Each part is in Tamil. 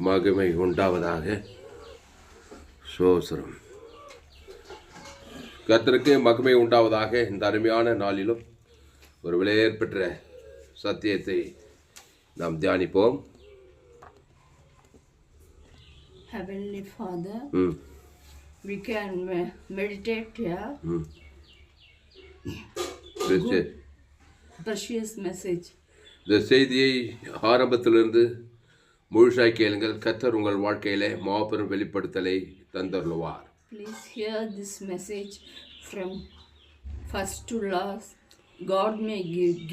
மகிமை உண்டாவதாக. சோசரம் கர்த்தருக்கு மகிமை உண்டாவதாக. இந்த அருமையான நாளிலும் ஒரு விலையேற்பெற்ற சத்தியத்தை நாம் தியானிப்போம். Heavenly Father, we can meditate here. Good, precious message. இந்த செய்தியை ஆரம்பத்திலிருந்து முழுசாய் கேளுங்கள். கர்த்தர் உங்கள் வாழ்க்கையிலே மாபெரும் வெளிப்படுத்தலை தந்தருள்வார். Please hear this message from first to last. God may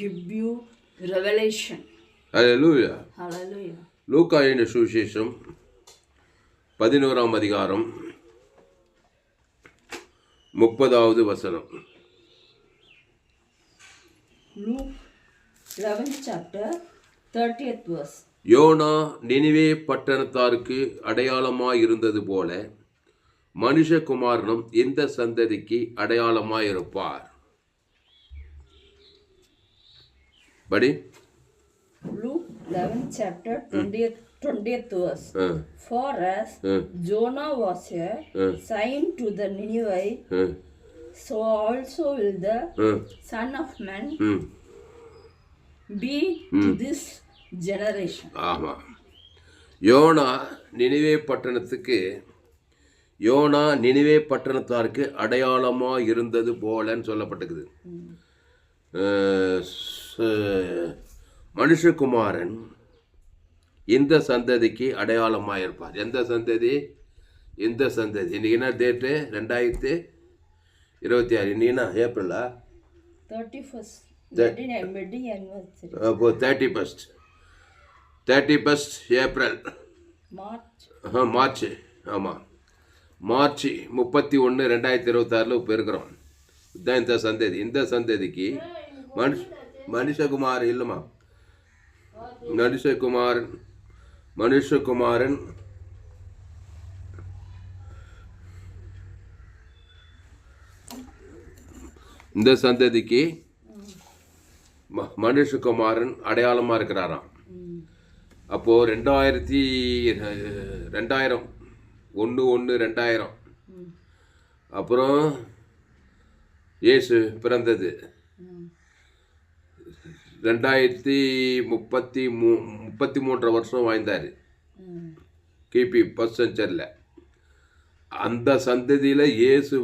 give you revelation. Hallelujah. Hallelujah. லூக்கா எழுதின சுவிசேஷம் 11ஆம் அதிகாரம் 30வது வசனம். Luke 11th chapter 30th verse. Jonah Nineveh பட்டணத்தாருக்கு அடையாளமாய் இருந்தது போல மனுஷகுமாரனும் இந்த சந்ததிக்கு அடையாளமாய் இருப்பார். படி. Luke 11th chapter 20th verse. For as Jonah was a sign to the Ninevites, so also will the Son of Man be to this generation. ஆமாம். யோனா நினிவே பட்டணத்தாருக்கு அடையாளமாக இருந்தது போலன்னு சொல்லப்பட்டிருக்குது. மனுஷகுமாரன் இந்த சந்ததிக்கு அடையாளமாக இருப்பார். எந்த சந்ததி? இந்த சந்ததி. இன்னைக்கு என்ன டேட்டு? 2026. இன்னைக்குன்னா ஏப்ரலா? 31st. அப்போ 31st ஏப்ரல், மார்ச். ஆமாம், மார்ச் 31, 2026 இப்போ இருக்கிறோம். இதுதான் இந்த சந்ததி. இந்த சந்ததிக்கு மனுஷகுமாரன் இல்லைம்மா, மனுஷகுமாரன் இந்த சந்ததிக்கு மனுஷகுமாரன் அடையாளமாக இருக்கிறாராம். அப்போது 2000 அப்புறம் இயேசு பிறந்தது 2033 வருஷம் வாழ்ந்தார். கிபி 1st செஞ்சுரியில். அந்த சந்ததியில் இயேசு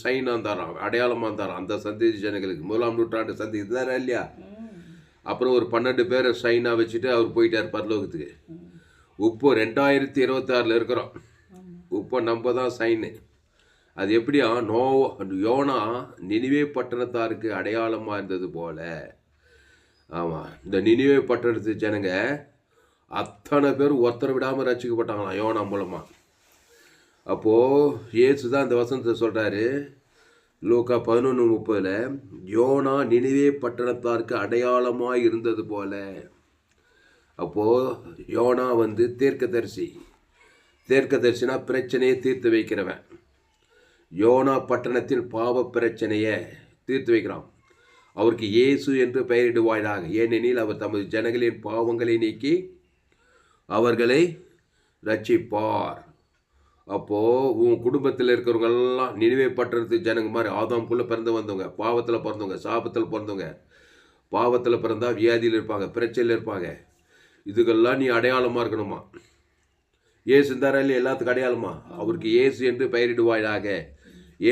சைனாக இருந்தாராம், அடையாளமாக இருந்தாராம் அந்த சந்ததி ஜனங்களுக்கு. 1ஆம் நூற்றாண்டு சந்ததி தானே இல்லையா? அப்புறம் ஒரு 12 பேரை சைனாக வச்சுட்டு அவர் போயிட்டார் பரலோகத்துக்கு. இப்போ 2026 இருக்கிறோம். இப்போ நம்ம தான் சைனு. அது எப்படியா? யோனா நினிவே பட்டணத்தாருக்கு அடையாளமாக இருந்தது போல. ஆமாம், இந்த நினிவே பட்டணத்து ஜனங்க அத்தனை பேர் ஒருத்தரை விடாமல் ரசிக்கப்பட்டாங்களாம் யோனா மூலமாக. அப்போது இயேசு தான் இந்த வசனத்தை சொல்கிறாரு. லூக்கா 11:30 யோனா நினிவே பட்டணத்தாருக்கு அடையாளமாக இருந்தது போல. அப்போது யோனா தீர்க்கதரிசினா பிரச்சனையை தீர்த்து வைக்கிறவன். யோனா பட்டணத்தின் பாவ பிரச்சனையை தீர்த்து வைக்கிறான். அவருக்கு இயேசு என்று பெயரிடுவாயாக, ஏனெனில் அவர் தமது ஜனங்களின் பாவங்களை நீக்கி அவர்களை ரட்சிப்பார். அப்போது உன் குடும்பத்தில் இருக்கிறவங்கெல்லாம் நினிவே பட்டணத்து ஜனங்க மாதிரி ஆதாம்குள்ளே பிறந்து வந்தவங்க, பாவத்தில் பிறந்தவங்க, சாபத்தில் பிறந்தவங்க. பாவத்தில் பிறந்தால் வியாதியில் இருப்பாங்க, பிரச்சனையில் இருப்பாங்க. இதுக்கெல்லாம் நீ அடையாளமாக இருக்கணுமா? இயேசு இருந்தாரால் எல்லாத்துக்கும் அடையாளமா? அவருக்கு இயேசு என்று பெயரிடுவாயாக,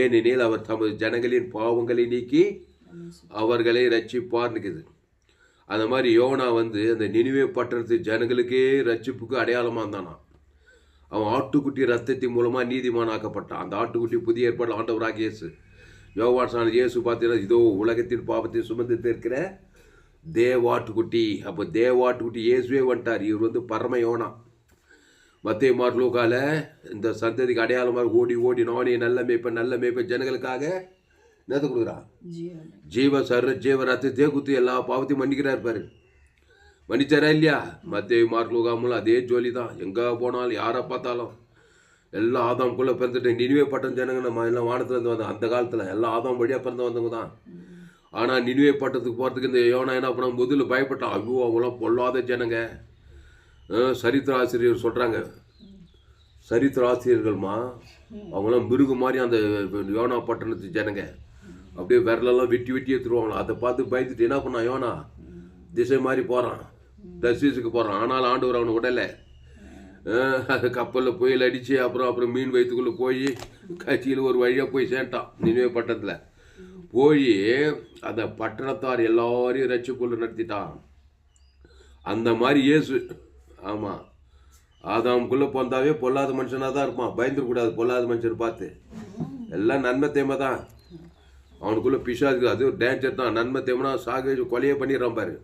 ஏனெனில் அவர் தமது ஜனங்களின் பாவங்களை நீக்கி அவர்களை ரட்சிப்பார்னுக்குது. அந்த மாதிரி யோனா அந்த நினிவே பட்டணத்து ஜனங்களுக்கே ரட்சிப்புக்கு அடையாளமாக இருந்தானா. அவன் ஆட்டுக்குட்டி ரத்தத்தின் மூலமாக நீதிமானாக்கப்பட்டான். அந்த ஆட்டுக்குட்டி புதிய ஏற்பாடு ஆண்டவராக இயேசு. யோவான் இயேசு பார்த்தீங்கன்னா இதோ உலகத்தின் பாவத்தை சுமந்து தீர்க்கிற தேவாட்டுக்குட்டி. அப்போ தேவாட்டுக்குட்டி இயேசுவே வந்துட்டார். இவர் பரம யோனா. மத்தேயு மார்க்கு லூக்கால இந்த சந்ததிக்கு அடையாளமாக ஓடி நானே நல்ல மேய்ப்பன் ஜனங்களுக்காக என்னத்தை கொடுக்குறான்? ஜீவ ரத்தத்தை குத்து எல்லா பாவத்தையும் மன்னிக்கிறார் பாரு. மன்னிச்சாரா இல்லையா? மத்தேயு மார்க்கு லூக்கா மூலம் அதே ஜோலி தான். எங்கே போனாலும் யாரை பார்த்தாலும் எல்லாம் ஆதாம்குள்ளே பிறந்துட்டு நினிவே பட்டம் ஜனங்க நம்ம எல்லாம் வானத்துலேருந்து வந்தோம். அந்த காலத்தில் எல்லாம் ஆதாம் வழியாக பிறந்து வந்தவங்க தான். ஆனால் நினிவே பட்டத்துக்கு போகிறதுக்கு இந்த யோனா என்ன பண்ண முதல்ல பயப்பட்டான். ஐயோ அவங்களாம் பொல்லாத ஜனங்க, சரித்திர ஆசிரியர் சொல்கிறாங்க, சரித்திர ஆசிரியர்கள்மா அவங்களாம் மிருகு மாதிரி அந்த யோனா பட்டணத்து ஜனங்க அப்படியே விரலெல்லாம் வெட்டி வெட்டி எடுத்துருவாங்களாம். அதை பார்த்து பயந்துட்டு என்ன பண்ணான் யோனா, திசை மாதிரி போகிறான், தர்சீசுக்கு போகிறான். ஆனால் ஆண்டவர் அவனை விடலை. கப்பலில் புயல் அடித்து அப்புறம் மீன் வயிற்றுக்குள்ளே போய் கட்சியில் ஒரு வழியாக போய் சேர்ட்டான் நினைவே பட்டணத்தில் போய் அந்த பட்டணத்தார் எல்லாரையும் ரட்சிப்புக்குள்ள நடத்திட்டான். அந்த மாதிரி இயேசு, ஆமாம், ஆதாமுக்குள்ளே பிறந்தாவே பொல்லாத மனுஷனாக தான் இருப்பான். பயந்துடக்கூடாது பொல்லாத மனுஷனை பார்த்து. எல்லாம் நன்மை தேமை தான். அவனுக்குள்ளே பிசாது அது ஒரு டேஞ்சர் தான். நன்மை தேவைனா சாக கொலையே பண்ணிடுறான் பாரு,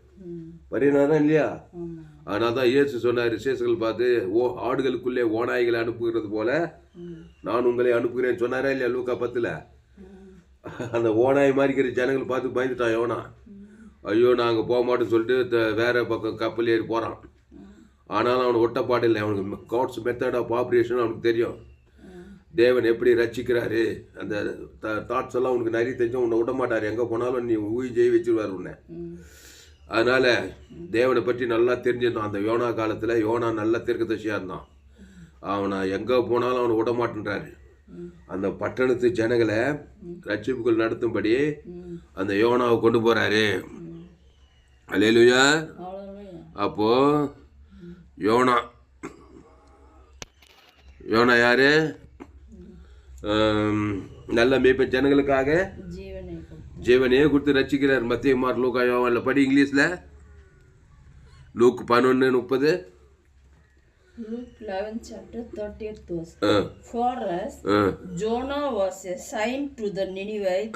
பண்ணினாதான் இல்லையா? அதனால தான் இயேசு சொன்னார் விசேஷங்கள் பார்த்து, ஆடுகளுக்குள்ளே ஓநாய்களை அனுப்புகிறது போல நான் உங்களை அனுப்புகிறேன்னு சொன்னாரா இல்லையா லூக்கா 10. அந்த ஓநாய் மாதிரி இருக்கிற ஜனங்கள் பார்த்து பயந்துட்டான் யோனா. ஐயோ நாங்கள் போக மாட்டோம்னு சொல்லிட்டு வேற பக்கம் கப்பல் ஏறி போகிறான். ஆனாலும் அவனுக்கு ஒட்டப்பாடு இல்லை. அவனுக்கு காட்ஸ் மெத்தட் ஆஃப் ஆப்ரேஷன் அவனுக்கு தெரியும். தேவன் எப்படி ரசிக்கிறாரு அந்த தாட்ஸ் எல்லாம் உனக்கு நிறைய தெரிஞ்சு உன்னை விட மாட்டார். எங்கே போனாலும் நீ ஜெய் வச்சுருவார் உன்னை. அதனால் தேவனை பற்றி நல்லா தெரிஞ்சிருந்தான். அந்த யோனா காலத்தில் யோனா நல்ல தீர்க்கதரிசியாக இருந்தான். அவனை எங்கே போனாலும் அவனை விட மாட்டேன்றாரு. அந்த பட்டணத்து ஜனங்களை ரட்சிப்புகள் நடத்தும்படி அந்த யோனாவை கொண்டு போகிறாரு. அல்லேலூயா. அப்போ யோனா யாரு? நல்ல மேய்ப்பன் ஜனங்களுக்காக ஜீவனையே கொடுத்து ரசிக்கிறார். மத்திய மார்க் லூக்கா யோவான்ல படி இங்கிலீஷில். Look 11:30. Luke 11 chapter 30th verse. For as Jonah was a sign to the Ninevites,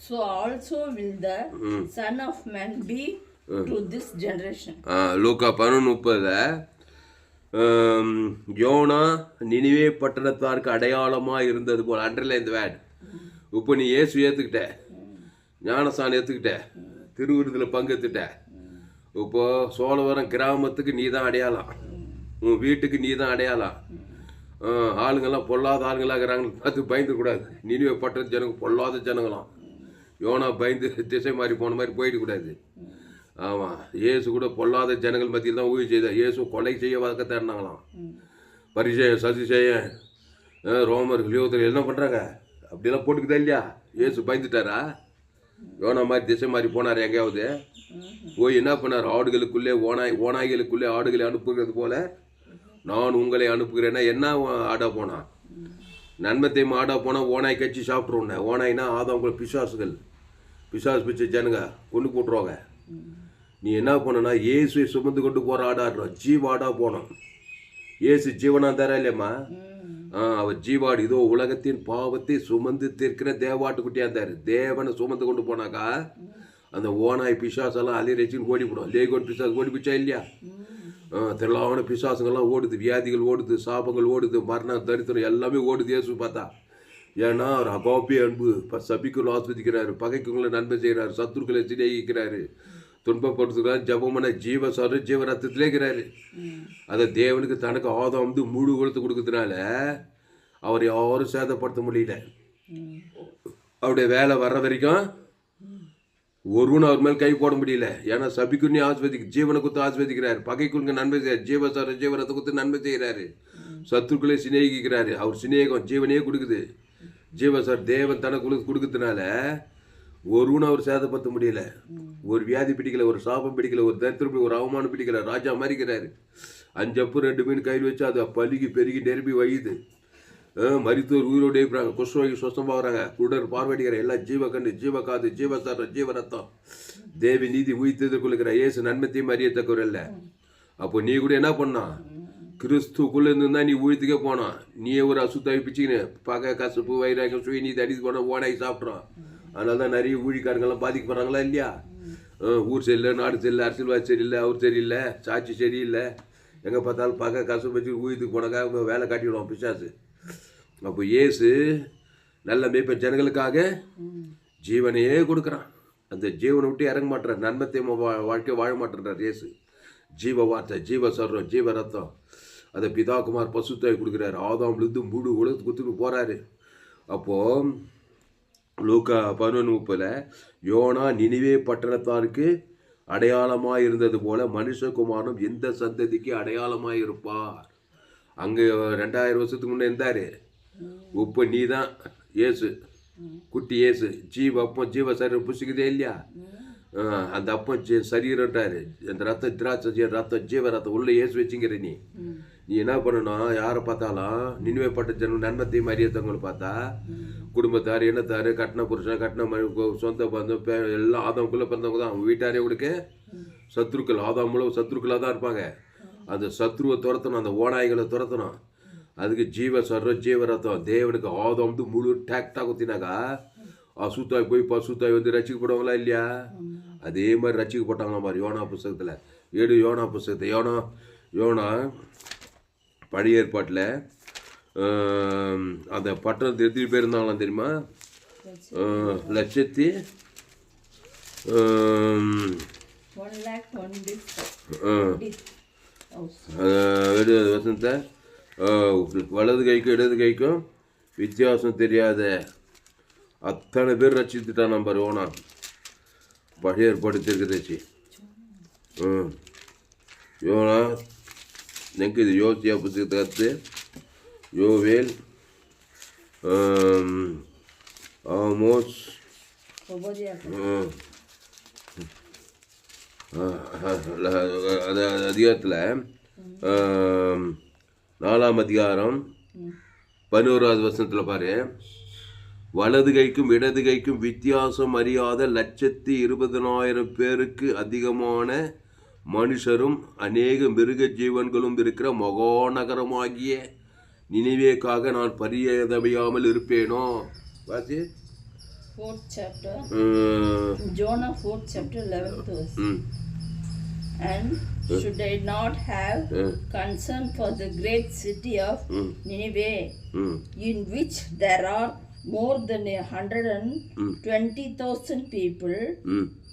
so also will the Son of Man be to this generation. Luke 11:30. Jonah Nineveh பட்டணத்தாருக்கு அடையாளமாக இருந்தது போல். அண்டர்லைன் இந்த வேர்ட். இப்போ நீ இயேசு ஏற்றுக்கிட்ட, ஞானஸ்தானம் ஏற்றுக்கிட்ட, திருவிருந்தில் பங்கெடுத்துட்ட. இப்போ சோழவரம் கிராமத்துக்கு நீ தான் அடையாளம், உன் வீட்டுக்கு நீ தான் அடையாளம். ஆளுங்கள்லாம் பொல்லாத ஆளுங்களாக இருக்கிறாங்கன்னு பார்த்து பயந்துக்கூடாது. நினிவே பட்டணத்து ஜனங்க பொல்லாத ஜனங்களாம். யோனா பயந்து திசை மாதிரி போன மாதிரி போயிடக்கூடாது. ஆமாம், இயேசு கூட பொல்லாத ஜனங்கள் மத்தியில் தான் ஊழி செய்தார். இயேசு கொலை செய்ய வழக்கத்தான் இருந்தாங்களாம். பரிசேயன் சதுசேயன் ரோமர் லியோத்தர் என்ன பண்ணுறாங்க அப்படிலாம் போட்டுக்குதா இல்லையா? இயேசு பயந்துட்டாரா? யோனா மாதிரி திசை மாதிரி போனார். எங்கேயாவது போய் என்ன பண்ணார்? ஆடுகளுக்குள்ளே ஓநாய்களுக்குள்ளே ஆடுகளை அனுப்புகிறது போல நான் உங்களை அனுப்புகிறேன்னா என்ன ஆடா போனா? நன்மத்தையும் ஆடா போனால் ஓநாய் கட்சி சாப்பிட்ருவோண்ணே. ஓநாய்னா ஆதாவுக்குள்ள பிசாசு பிச்சை ஜனங்க கொண்டு போட்டுருவாங்க. நீ என்ன பண்ணனா இயேசுவை சுமந்து கொண்டு போகிற ஆடாடுறோம். ஜீவாடா போனோம். இயேசு ஜீவனா தர இல்லையம்மா? அவர் ஜீவாடு. இதோ உலகத்தின் பாவத்தை சுமந்து தீர்க்கிற தேவாட்டுக்குட்டியா இருந்தார். தேவனை சுமந்து கொண்டு போனாக்கா அந்த ஓனாய் பிசாசெல்லாம் அலிரச்சின்னு ஓடிவிடும். லேகோன் பிசாசு ஓடி பிச்சா இல்லையா? திரளான பிசாசுங்கள்லாம் ஓடுது, வியாதிகள் ஓடுது, சாபங்கள் ஓடுது, மரணம் தரித்திரம் எல்லாமே ஓடுது இயேசு பார்த்தா. ஏன்னா அவர் அகாப்பி அன்பு, சபிக்குள்ள ஆஸ்வதிக்கிறாரு, பகைக்குள்ள நன்மை செய்கிறாரு, சத்துருக்களை சிநேகிக்கிறாரு, துன்பப்படுத்துகிறார், ஜபமான ஜீவசாரு ஜீவ ரத்தத்திலே இருக்கிறாரு. அதை தேவனுக்கு தனக்கு ஆதம் வந்து முழு கொடுத்து கொடுக்கறதுனால அவர் யாரும் சேதப்படுத்த முடியல. அவருடைய வேலை வர்ற வரைக்கும் ஒருவனும் அவர் மேல் கை போட முடியல. ஏன்னா சபிக்குன்னு ஜீவனை குத்து ஆஸ்வதிக்கிறாரு, பகைக்குள்ள நன்மை செய்கிறார், ஜீவசார ஜீவரத்தை குத்து நன்மை செய்கிறாரு, சத்துருக்களை சிநேகிக்கிறாரு. அவர் சிநேகம் ஜீவனையே கொடுக்குது. ஜீவசார் தேவன் தனக்கு கொடுக்கறதுனால ஒருவனும் அவர் சேதப்படுத்த முடியல. ஒரு வியாதி பிடிக்கல, ஒரு சாபம் பிடிக்கல, ஒரு தரித்திரம், ஒரு அவமானம் பிடிக்கல. ராஜா மாறிக்கிறாரு. 5 அப்பம் 2 மீன் கையில் வச்சு அது பழுகி பெருகி நெருப்பி வழியுது. மருத்துவர் உயிரோடு இருக்கிறாங்க, குஷ்ரோகி சுத்தமாகறாங்க, குடர் பார்வையிடுகிற எல்லாம் ஜீவகண்டு, ஜீவகாது, ஜீவசார, ஜீவரத்தம், தேவி நீதி உயிர்த்து கொள்ளுகிற இயேசு நன்மத்தையும் அறியத்தக்கவர் இல்லை. அப்போ நீ கூட என்ன பண்ணா? கிறிஸ்துக்குள்ளே இருந்தா நீ ஊழியத்துக்கே போனான். நீயே ஒரு அசுத்தாவி பிச்சுக்கின்னு பகை கசப்பு வைராகம் சுய நீதி அடித்து போனால் ஓனாய் சாப்பிட்றான். அதனால தான் நிறைய ஊழிக்காரங்கெல்லாம் பாதிக்கப்படுறாங்களா இல்லையா? ஊர் சரியில்லை, நாடு சரியில்லை, அரசியல்வாதி சரியில்லை, அவர் சரியில்லை, சாட்சி சரியில்லை, எங்கே பார்த்தாலும் பகை கசப்பு வச்சு ஊழியத்துக்கு போனாக்கா அவங்க வேலை காட்டிவிடுவோம் பிசாசு. அப்போ இயேசு நல்ல மேய்ப்பன் ஜனங்களுக்காக ஜீவனையே கொடுக்குறான். அந்த ஜீவனை விட்டு இறங்க மாட்டுறார். நன்மத்தை வாழ்க்கை வாழ மாட்டேன்றார் இயேசு. ஜீவ வார்த்தை, ஜீவ சர்வம், ஜீவ ரத்தம் அதை பிதாகுமார் பசுத்தாய் கொடுக்குறாரு. ஆதாம்லேருந்து முழு உலகத்துக்கு குத்துன்னு போகிறாரு. அப்போது லூக்கா 11:30 யோனா நினிவே பட்டணத்தாருக்கு அடையாளமாய் இருந்தது போல மனுஷகுமாரனும் எந்த சந்ததிக்கு அடையாளமாய் இருப்பார். அங்கே 2000 வருஷத்துக்கு முன்னே இருந்தார். இப்போ நீ தான் ஏசு, குட்டி ஏசு. அப்பம் ஜீவ சரீரம் புசிக்குதே இல்லையா, அந்த அப்பம் சரீரன்றாரு. அந்த ரத்தம் திராட்சை ரத்தம் ஜீவ ரத்தம் உள்ள ஏசு வச்சுங்கிற நீ என்ன பண்ணணும்? யாரை பார்த்தாலும் நினைவே பட்ட ஜனம் நன்மத்தையும் அறியத்தவங்களை பார்த்தா குடும்பத்தார் என்னத்தார் கட்டின புருஷன் கட்டின சொந்த பந்தம் எல்லாம் ஆதாமுக்குள்ளே பிறந்தவங்க தான். அவங்க வீட்டாரே கொடுக்க சத்ருக்கள், ஆதாமுள்ள சத்ருக்களாக தான் இருப்பாங்க. அந்த சத்ருவை துரத்தணும், அந்த ஓநாய்களை துரத்தணும். அதுக்கு ஜீவ ரத்தம் தேவனுக்கு ஆதாம் வந்து முழு டேக்டாக குத்தினாக்கா அசுத்தாய் போய் பசுத்தாய் வந்து ரசிக்கப்படுவாங்களா இல்லையா? அதே மாதிரி ரசிக்கப்பட்டாங்களா மாதிரி யோனா புஸ்தகத்தில். யோனா புஸ்தகத்தை யோனா பழைய ஏற்பாட்டில் அந்த பட்டணத்து எத்தனை பேர் இருந்தாங்களாம் தெரியுமா? 1,20,000 வசனத்தை வலது கைக்கும் இடது கைக்கும் வித்தியாசம் தெரியாத அத்தனை பேர் ரசித்துட்டான் நம்பர் யோனா. பழைய ஏற்பாடு தீர்க்கதரிசி யோனா எனக்கு இது யோசியா புத்தகத்தை கற்று யோவேல் ஆமோஸ் அதிகாரத்தில் 4ஆம் அதிகாரம் 11வது வசனத்தில் பாரு, வலது கைக்கும் இடது கைக்கும் வித்தியாசம் அறியாத 1,20,000 பேருக்கு அதிகமான மனுஷரும் அநேக மிருக ஜீவன்களும் இருக்கிற மகாநகரமாகிய நினிவேக்காக நான் பரிதபியாமல் இருப்பேனோ. வாசி 4th chapter, Jonah 4th chapter 11th verse. And should I not have concern for the great city of Nineveh, in which there are more than 120,000 people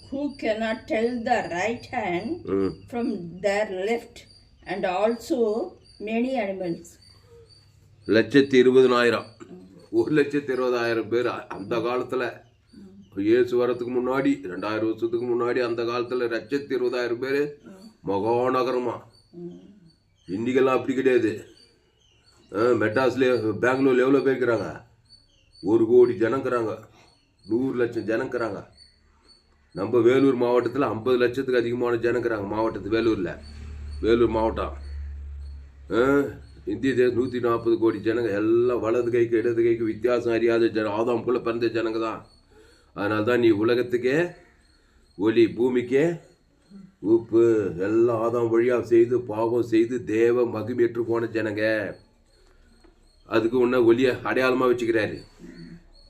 who cannot tell the right hand from their left, and also many animals. 1,20,000 1,20,000 பேர் அந்த காலத்தில் இயேசு வரத்துக்கு முன்னாடி 2000 வருஷத்துக்கு முன்னாடி அந்த காலத்தில் 1,20,000 பேர் மகாநகரமா. இன்றைக்கெல்லாம் அப்படி கிடையாது. மெட்ராஸ்லேயே பெங்களூர்ல எவ்வளோ பேர் இருக்கிறாங்க? 1 கோடி ஜனங்கிறாங்க, 100 லட்சம் ஜனங்கிறாங்க. நம்ம வேலூர் மாவட்டத்தில் 50 லட்சத்துக்கு அதிகமான ஜனங்கிறாங்க. வேலூர் மாவட்டம் இந்திய தேசம் 140 கோடி ஜனங்க. எல்லாம் வலது கைக்கு இடது கைக்கு வித்தியாசம் அறியாத ஆதாமுக்குள்ளே பிறந்த ஜனங்க தான். அதனால தான் நீ உலகத்துக்கே ஒளி, பூமிக்கே உப்பு. எல்லாம் ஆதாம் வழியாக செய்து பாவம் செய்து தேவ மகிமையற்று போன ஜனங்க. அதுக்கு உன்ன ஒளியை அடையாளமாக வச்சுக்கிறாரு.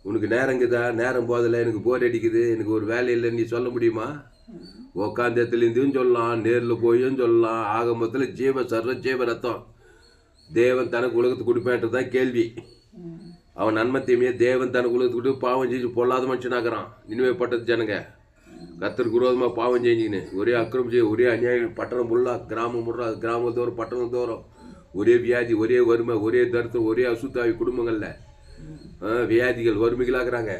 உனக்கு நேரங்குதா? நேரம் போதில்லை, எனக்கு போர் அடிக்குது, எனக்கு ஒரு வேலை இல்லைன்னு நீ சொல்ல முடியுமா? உக்காந்தத்துலேருந்தும் சொல்லலாம், நேரில் போயும் சொல்லலாம். ஆக மொத்தத்தில் ஜீவ ரத்தம் தேவன் தனக்கு உலகத்துக்கு கொடுப்பேன்றது தான் கேள்வி. அவன் நன்மை தீமையை தேவன் தனக்கு உலகத்துக்கு கொடுத்து பாவம் செஞ்சு பொல்லாத மனுஷனாக்குறான். நினைவுப்பட்டது ஜனங்க கர்த்தருக்கு விரோதமாக பாவம் செஞ்சுக்கின்னு ஒரே அக்கிரமம் செய்ய, ஒரே அநியாயம். பட்டணம் ஃபுல்லாக கிராமம் தோறும் பட்டணம் தோறும் ஒரே வியாதி, ஒரே வறுமை, ஒரே தரித்திரம், ஒரே அசுத்தாவி. குடும்பங்களில் வியாதிகள் வறுமைகளாகிறாங்க.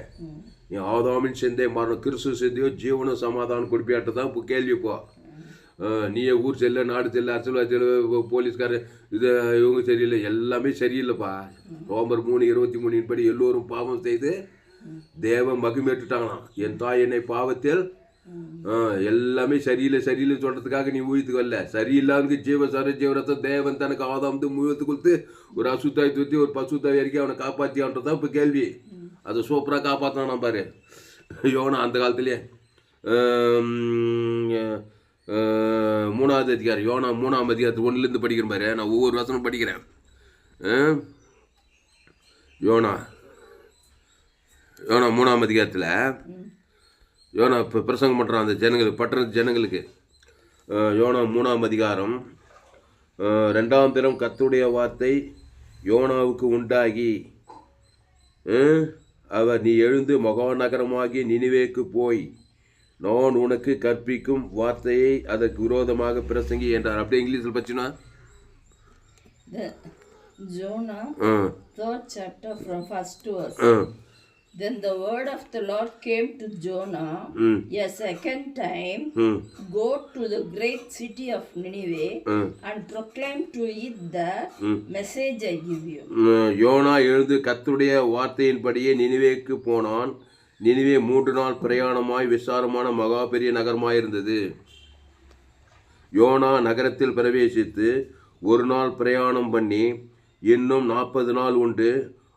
நீ ஆதாமின் செந்தே மரணம், கிறிஸ்து செந்தையோ ஜீவனும் சமாதானம் கொடுப்பியாட்டு தான் இப்போ கேள்வி. இப்போ நீயே ஊர் செல்ல, நாடு செல்ல, அரசியல்வாதி செல்ல, போலீஸ்காரர் இது இவங்க சரியில்லை, எல்லாமே சரியில்லைப்பா. ரோமர் 3:23 படி எல்லோரும் பாவம் செய்து தேவ மகிமைட்டுட்டாங்களாம். என் தாய் என்னை பாவத்தில் எல்லாமே சரியில்லை சொல்றதுக்காக நீ ஊழியத்துக்கு வரல. சரியில்லாத ஜீவரத்தம் தேவன் தனக்கு ஆதாம் முழுவத்து கொடுத்து ஒரு அசுத்தாய் தூத்தி ஒரு பசுத்தாய் அறிக்கை அவனை காப்பாற்றியான்றதான் இப்போ கேள்வி. அதை சூப்பராக காப்பாற்றினான் பாரு யோனா அந்த காலத்திலே. 3வது அதிகாரம் யோனா 3ஆம் அதிகாரத்து 1லேருந்து படிக்கிற பாரு. நான் ஒவ்வொரு வசனம் படிக்கிறேன். யோனா 3ஆம் அதிகாரத்தில் யோனா இப்போ பிரசங்கம் பண்ணுறான் அந்த ஜனங்களுக்கு, பட்டணத்து ஜனங்களுக்கு. யோனா 3ஆம் அதிகாரம் 2ஆம் தினம் கர்த்தருடைய வார்த்தை யோனாவுக்கு உண்டாகி, அவர் நீ எழுந்து மகாநகரமாகி நினிவேக்கு போய் நான் உனக்கு கற்பிக்கும் வார்த்தையை அதற்கு விரோதமாக பிரசங்கி என்றார். அப்படியே இங்கிலீஷில் பச்சுனா Jonah 3rd chapter from first verse. Then the word of the Lord came to Jonah a second time. Go to the great city of Nineveh and proclaim to it the message I give you. யோனா எழுந்து கர்த்தருடைய வார்த்தையின்படியே நினிவேக்கு போனான். நினிவே 3 நாள் பிரயாணமாய் விசாரமான மகா பெரிய நகரமாயிருந்தது. யோனா நகரத்தில் பிரவேசித்து 1 நாள் பிரயாணம் பண்ணி இன்னும் 40 நாள் உண்டு.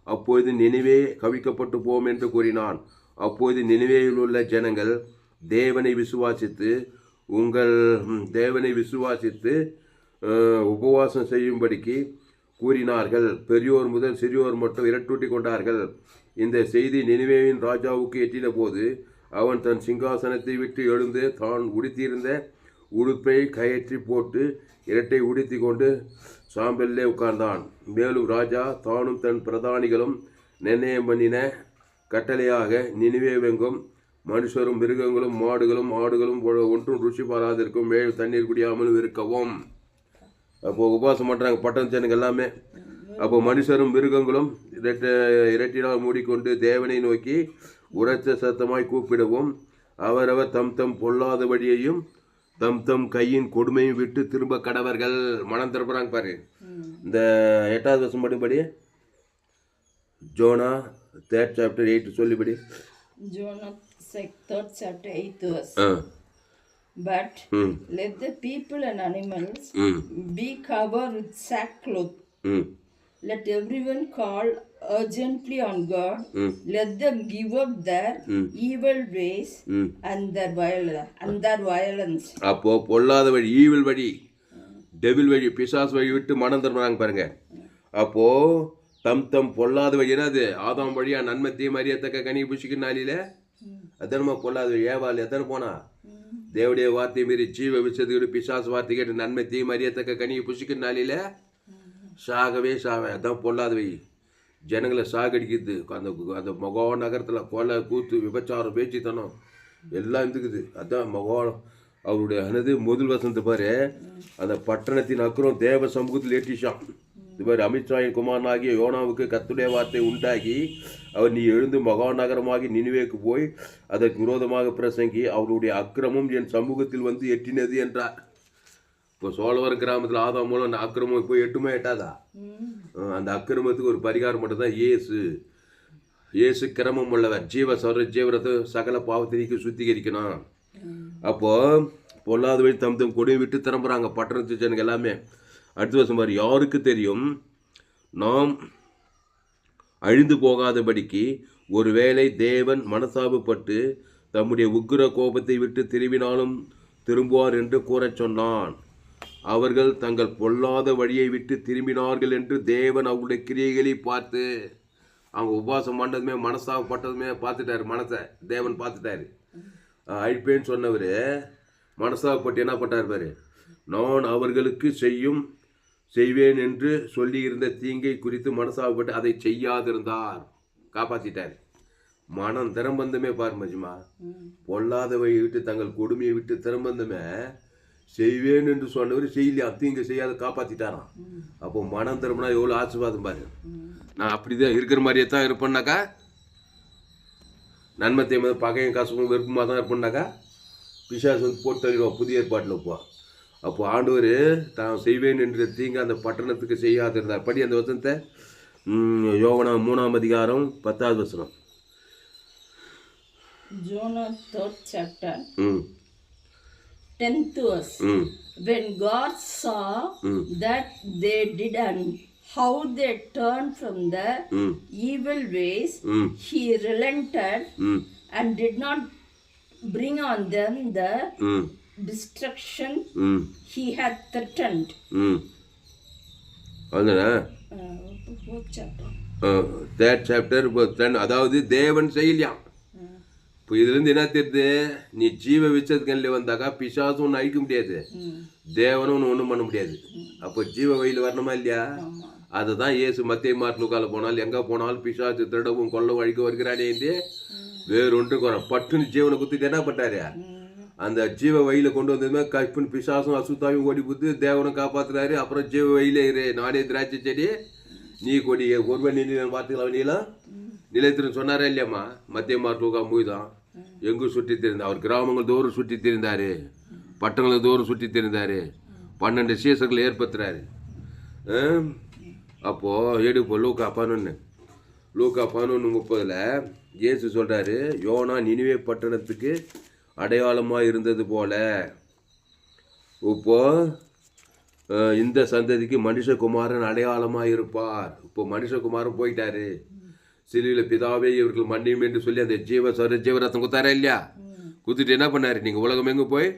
அப்பொழுது நினிவே கவிக்கப்பட்டு போம் என்று கூறினான். அப்போது நினிவேயில் உள்ள ஜனங்கள் தேவனை விசுவாசித்து உபவாசம் செய்யும்படிக்கு கூறினார்கள். பெரியோர் முதல் சிறியோர் மட்டும் இரட்டூட்டி கொண்டார்கள். இந்த செய்தி நினிவேவின் ராஜாவுக்கு எட்டின போது அவன் தன் சிங்காசனத்தை விட்டு எழுந்து தான் உடுத்தியிருந்த உடுப்பை கயற்றி போட்டு இரட்டை உடுத்தி கொண்டு சாம்பலிலே உட்கார்ந்தான். மேலும் ராஜா தானும் தன் பிரதானிகளும் நிர்ணயம் பண்ணின கட்டளையாக நினிவேவெங்கும் மனுஷரும் மிருகங்களும் மாடுகளும் ஆடுகளும் ஒன்றும் ருசி பாராதிருக்கும், மேல் தண்ணீர் குடியாமலும் இருக்கவும். அப்போது உபவாசம் பண்ணுறாங்க பட்டண ஜனங்கள் எல்லாமே. அப்போ மனுஷரும் மிருகங்களும் இரட்டினால் மூடிக்கொண்டு தேவனை நோக்கி உரத்த சத்தமாய் கூப்பிடவும், அவரவர் தம் தம் பொல்லாத வழியையும் தம் தம் கையின் கொடுமையும் விட்டு திரும்ப கடவர்கள். மனம் திருப்புறாங்க பாரு. இந்த 8வது வருஷம் படிப்படி ஜோனா 3rd chapter 8 சொல்லிபடி. Jonah 3rd chapter 8th verse. But let the people and animals be covered with sackcloth. Let everyone call urgently on God. Let them give up their evil ways and their violence. அப்போ பொல்லாத வழி, ஈவில் வழி, டெவில் வழி, பிசாசு வழி விட்டு மனம் திரும்புறாங்க பாருங்க. அப்போ தம் தம் பொல்லாத வழி என்னது? ஆதாம் வழியா நன்மை தீமை அறியத்தக்க கனி புசிக்கிற நாளில அதனமா பொல்லாத வழி. ஏவாள் எத்தனை போனா தேவடைய வார்த்தை மீறி ஜீவ விசத்துக்கு பிசாசு வார்த்தை கேட்டு நன்மை தீமை அறியத்தக்க கனியை புசிக்கிற நாளில சாகவே அதான் பொல்லாத வழி. ஜனங்களை சாகடிக்குது. அந்த மகா நகரத்தில் கொலை கூத்து விபச்சாரம் பேச்சுத்தனம் எல்லாம் இருந்துக்குது. அதான் மகா அவருடைய முதல் வசந்த பாரு. அந்த பட்டணத்தின் அக்கறம் தேவ சமூகத்தில் ஏற்றிச்சான். இது பாரு, அமித்ஷாயின் குமாரனாகிய யோனாவுக்கு கர்த்தருடைய வார்த்தை உண்டாகி அவர் நீ எழுந்து மகா நகரமாகி நினிவேக்கு போய் அதற்கு விரோதமாக பிரசங்கி அவருடைய அக்கிரமம் என் சமூகத்தில் வந்து எட்டினது என்றார். இப்போ சோழவர் கிராமத்தில் ஆதாம் மூலம் அந்த அக்கிரமம் போய் எட்டுமே எட்டாதா? அந்த அக்கிரமத்துக்கு ஒரு பரிகாரம் மட்டும் தான் இயேசு கிரமம் உள்ளவர். ஜீவரத்தை சகல பாவத்திற்கு சுத்திகரிக்கணும். அப்போ பொல்லாத வழி தம் தம் கொடியை விட்டு திரும்புறாங்க பட்டணத்து ஜனங்க எல்லாமே. அடுத்த வருஷம் பாரு, யாருக்கு தெரியும் நாம் அழிந்து போகாதபடிக்கு ஒருவேளை தேவன் மனசாபப்பட்டு தம்முடைய உக்கிர கோபத்தை விட்டு திரும்பினாலும் திரும்புவார் என்று கூறச் சொன்னான். அவர்கள் தங்கள் பொல்லாத வழியை விட்டு திரும்பினார்கள் என்று தேவன் அவருடைய கிரியைகளை பார்த்து, அவங்க உபவாசம் பண்ணதுமே மனசாகப்பட்டதுமே பார்த்துட்டாரு. மனசை தேவன் பார்த்துட்டாரு. அழிப்பேன்னு சொன்னவர் மனசாகப்பட்டு என்ன பண்ணார் பாரு, நான் அவர்களுக்கு செய்வேன் என்று சொல்லியிருந்த தீங்கை குறித்து மனசாகப்பட்டு அதை செய்யாதிருந்தார். காப்பாற்றிட்டார். மனம் திறம்பந்தமே பாரு மஜ்மா. பொல்லாத வழியை விட்டு தங்கள் கொடுமையை விட்டு திறம்பந்தமே செய்வேன் என்று சொன்னவர் செய்யலையா, தீங்கு செய்யாத காப்பாற்றிட்டாராம். அப்போ மனம் திறம்புனா எவ்வளோ ஆசீர்வாதம் பாரு. நான் அப்படிதான் இருக்கிற மாதிரியே தான் இருப்பேன்னாக்கா, நன்மை தீமை பகையும் கசமும் வெறுப்புமாக தான் இருப்பேன்னாக்கா பிசாசு வந்து போட்டு தள்ளிடுவோம் புதிய ஏற்பாட்டில் வைப்போம். அப்போ ஆண்டவர் தான் செய்வேன் என்ற தீங்கு அந்த பட்டணத்துக்கு செய்யாதிருந்தார். படி அந்த வசனத்தை யோவானா 3ஆம் அதிகாரம் 10வது வசனம். Jonah 3rd chapter 10th verse. When God saw that they did and how they turned from the evil ways, he relented and did not bring on them the destruction he had threatened. Third chapter, அதாவது தேவன் செய்யலையாம். இப்போ இதுலேருந்து என்ன தெரியுது, நீ ஜீவ விச்சத்துக்கல்ல வந்தாக்கா பிசாசும் ஒன்று அழிக்க முடியாது, தேவனும் ஒன்றும் பண்ண முடியாது. அப்போ ஜீவ வழியில் வரணுமா இல்லையா? அதை தான் இயேசு மத்திய மார்லுக்கால போனாலும் எங்கே போனாலும் பிசாசு திருடவும் கொல்லவும் அழிக்க வருகிறானே என்று வேறொன்று குறை பட்டுன்னு ஜீவனை குத்திட்டு என்ன பண்ணாரு, அந்த ஜீவ வழியில் கொண்டு வந்ததுமே கப்புன்னு பிசாசும் அசுத்தாயும் ஓடி புத்து தேவனும் காப்பாற்றுறாரு. அப்புறம் ஜீவ வழியில இரு, நானே திராட்சை செடி நீ கொடி ஒருவன் நீ பார்த்துக்கலாம் நீலாம் நிலைத்திருந்து சொன்னாரா இல்லையாம்மா? மத்திய மார்க் லூக்கா மூய்தான் எங்கும் சுற்றி தெரிந்தார். அவர் கிராமங்கள் தோறும் சுற்றி தெரிந்தார், பட்டணங்கள் தோறும் சுற்றி தெரிந்தார், 12 சீசர்கள் ஏற்படுத்துறாரு. அப்போது எடுப்போ லூக்கா 11:30 இயேசு சொல்கிறாரு, யோனா நினிவே பட்டணத்துக்கு அடையாளமாக இருந்தது போல இப்போ இந்த சந்ததிக்கு மனுஷகுமாரன் அடையாளமாக இருப்பார். இப்போ மனுஷகுமாரன் போயிட்டாரு, சிலுவையில் பிதாவே இவர்கள் மன்னியும் என்று சொல்லி அந்த ஜீவரத்தம் குத்தாரா இல்லையா? குத்துட்டு என்ன பண்ணாரு? நீங்கள் உலகம் எங்கே போய்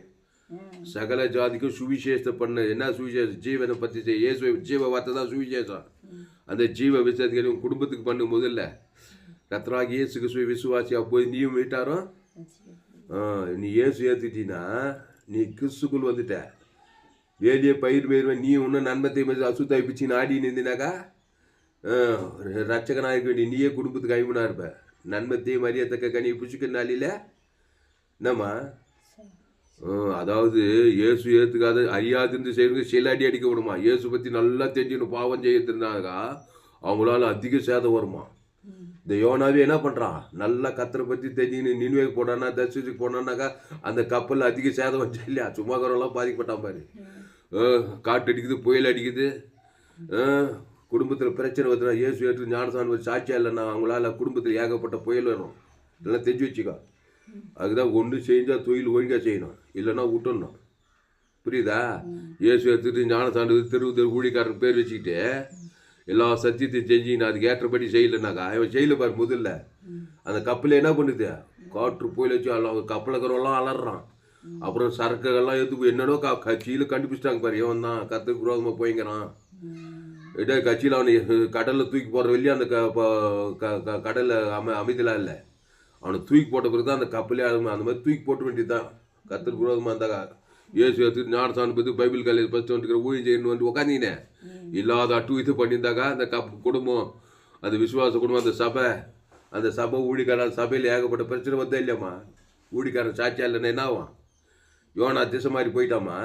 சகல ஜாதிக்கும் சுவிசேஷத்தை பண்ண. என்ன சுவிசேஷம்? ஜீவனை பற்றி இயேசு ஜீவ வார்த்தை தான் சுவிசேஷம். அந்த ஜீவ விசேஷத்தை உங்கள் குடும்பத்துக்கு பண்ணும்போது இல்லை, கர்த்தராகிய இயேசுக்கு விசுவாசி. அப்போது நீயும் வீட்டாரோ நீ இயேசு ஏற்றுட்டீங்கன்னா நீ கிறிஸ்துக்குள் வந்துட்ட. வேலியை பயிர்வேன் நீ இன்னும் நன்மத்தை அசுத்தாய் பிச்சு ஆடின்னு இருந்தினாக்கா ரட்சகனாக இருக்க வேண்டிய நீயே குடும்பத்துக்கு ஐமனாக இருப்ப. நன்மத்தையும் மரியாதக்க கனி புச்சுக்க நாளில் என்னம்மா? அதாவது இயேசு ஏற்றுக்காத அறியாதுன்னு செய்யறது சில அடி அடிக்க விடுமா. இயேசு பற்றி நல்லா தெரிஞ்சுக்கணும். பாவம் செய்யறதுனாக்கா அவங்களால அதிக சேதம் வருமா. இந்த யோனாவே என்ன பண்ணுறான்? நல்லா கத்தரை பற்றி தெரிஞ்சுக்கணும். நினைவுக்கு போனான்னா தர்ஷத்துக்கு போனான்னாக்கா அந்த கப்பலில் அதிக சேதம் வந்துச்சு இல்லையா? சும்மாக்கரெல்லாம் பாதிக்கப்பட்டான் பாரு. காட்டு அடிக்குது, புயல் அடிக்குது, குடும்பத்தில் பிரச்சனை வருதுன்னா இயேசு ஏற்று ஞானசான் வச்சு சாட்சியா இல்லைன்னா அவங்களால குடும்பத்தில் ஏகப்பட்ட புயல் வரும். இதெல்லாம் தெரிஞ்சு வச்சுக்கோ. அதுதான் ஒன்று செஞ்சால் தொழில் ஒழுங்காக செய்யணும், இல்லைன்னா விட்டுடணும். புரியுதா? இயேசு எடுத்துட்டு ஞானசான் தெரு ஊழிக்காரன் பேர் வச்சுக்கிட்டு எல்லா சத்தியத்தையும் செஞ்சுன்னு அதுக்கு ஏற்றபடி செய்யலைனாக்கா அவன் செய்யல பாரு. முதல்ல அந்த கப்பலை என்ன பண்ணுது? காற்று புயல் வச்சு கப்பலுக்கிறவெல்லாம் அலறான். அப்புறம் சரக்குகள்லாம் எடுத்து என்னடோ கட்சியில் கண்டுபிடிச்சிட்டாங்க பாரு. இவன் தான் கத்துக்கு விரோதமாக போய்ங்கிறான். இதே கட்சியில் அவனை கடலில் தூக்கி போடுற வெளியே அந்த கடலில் அமைதலாம் இல்லை. அவனை தூக்கி போட்ட பிறகு தான் அந்த கப்பலே அந்த மாதிரி தூக்கி போட்ட வேண்டியது தான். கத்துக்கு விரோதமாக இருந்தாக்கா இயேசு எடுத்துட்டு ஞானசான் பற்றி பைபிள் காலேஜ் ஃபஸ்ட்டு வந்துட்டு ஊழியம் செய்யணும் வந்து உட்காந்தீங்கன்னே இல்லாத இது பண்ணியிருந்தாக்கா அந்த குடும்பம், அந்த விசுவாச குடும்பம், அந்த சபை ஊழிக்காரன் சபையில் ஏகப்பட்ட பிரச்சனை வந்தா இல்லையாம்மா? ஊழிக்காரன் சாட்சியா இல்லைன்னா என்ன ஆகும்? யோனா திசை மாதிரி போயிட்டாமா.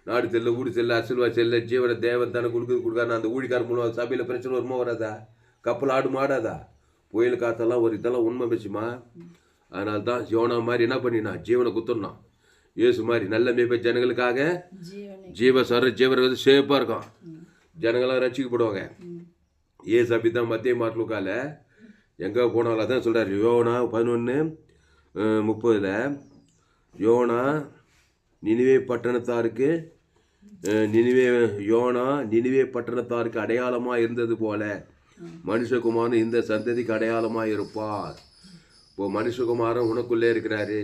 நாடு செல்ல, ஊடு செல்ல, அசில்வா செல்ல, ஜீவன தேவன் தானே கொடுக்காரு. அந்த ஊழிக்காரன் மூலம் சபையில் பிரச்சனை வருமா வராதா? கப்பல் ஆடு மாடாதா? புயல் காத்தெல்லாம் ஒரு இதெல்லாம் உண்மை பேசுமா. அதனால தான் யோனா மாதிரி என்ன பண்ணினா ஜீவனை குத்துடணும். இயேசு மாதிரி நல்ல மேய்ப்ப ஜனங்களுக்காக ஜீவரை வந்து சேஃபாக இருக்கும். ஜனங்களாம் ரசிக்கப்படுவாங்க. இயேசு அப்படி தான் மத்திய மார்க் லூக்கால எங்கே போனாலும் அதான் சொல்கிறார். யோனா 11:30 யோனா நினிவே பட்டணத்தாருக்கு அடையாளமாக இருந்தது போல மனுஷகுமாரன் இந்த சந்ததிக்கு அடையாளமாக இருப்பார். இப்போ மனுஷகுமாரன் உனக்குள்ளே இருக்கிறாரு.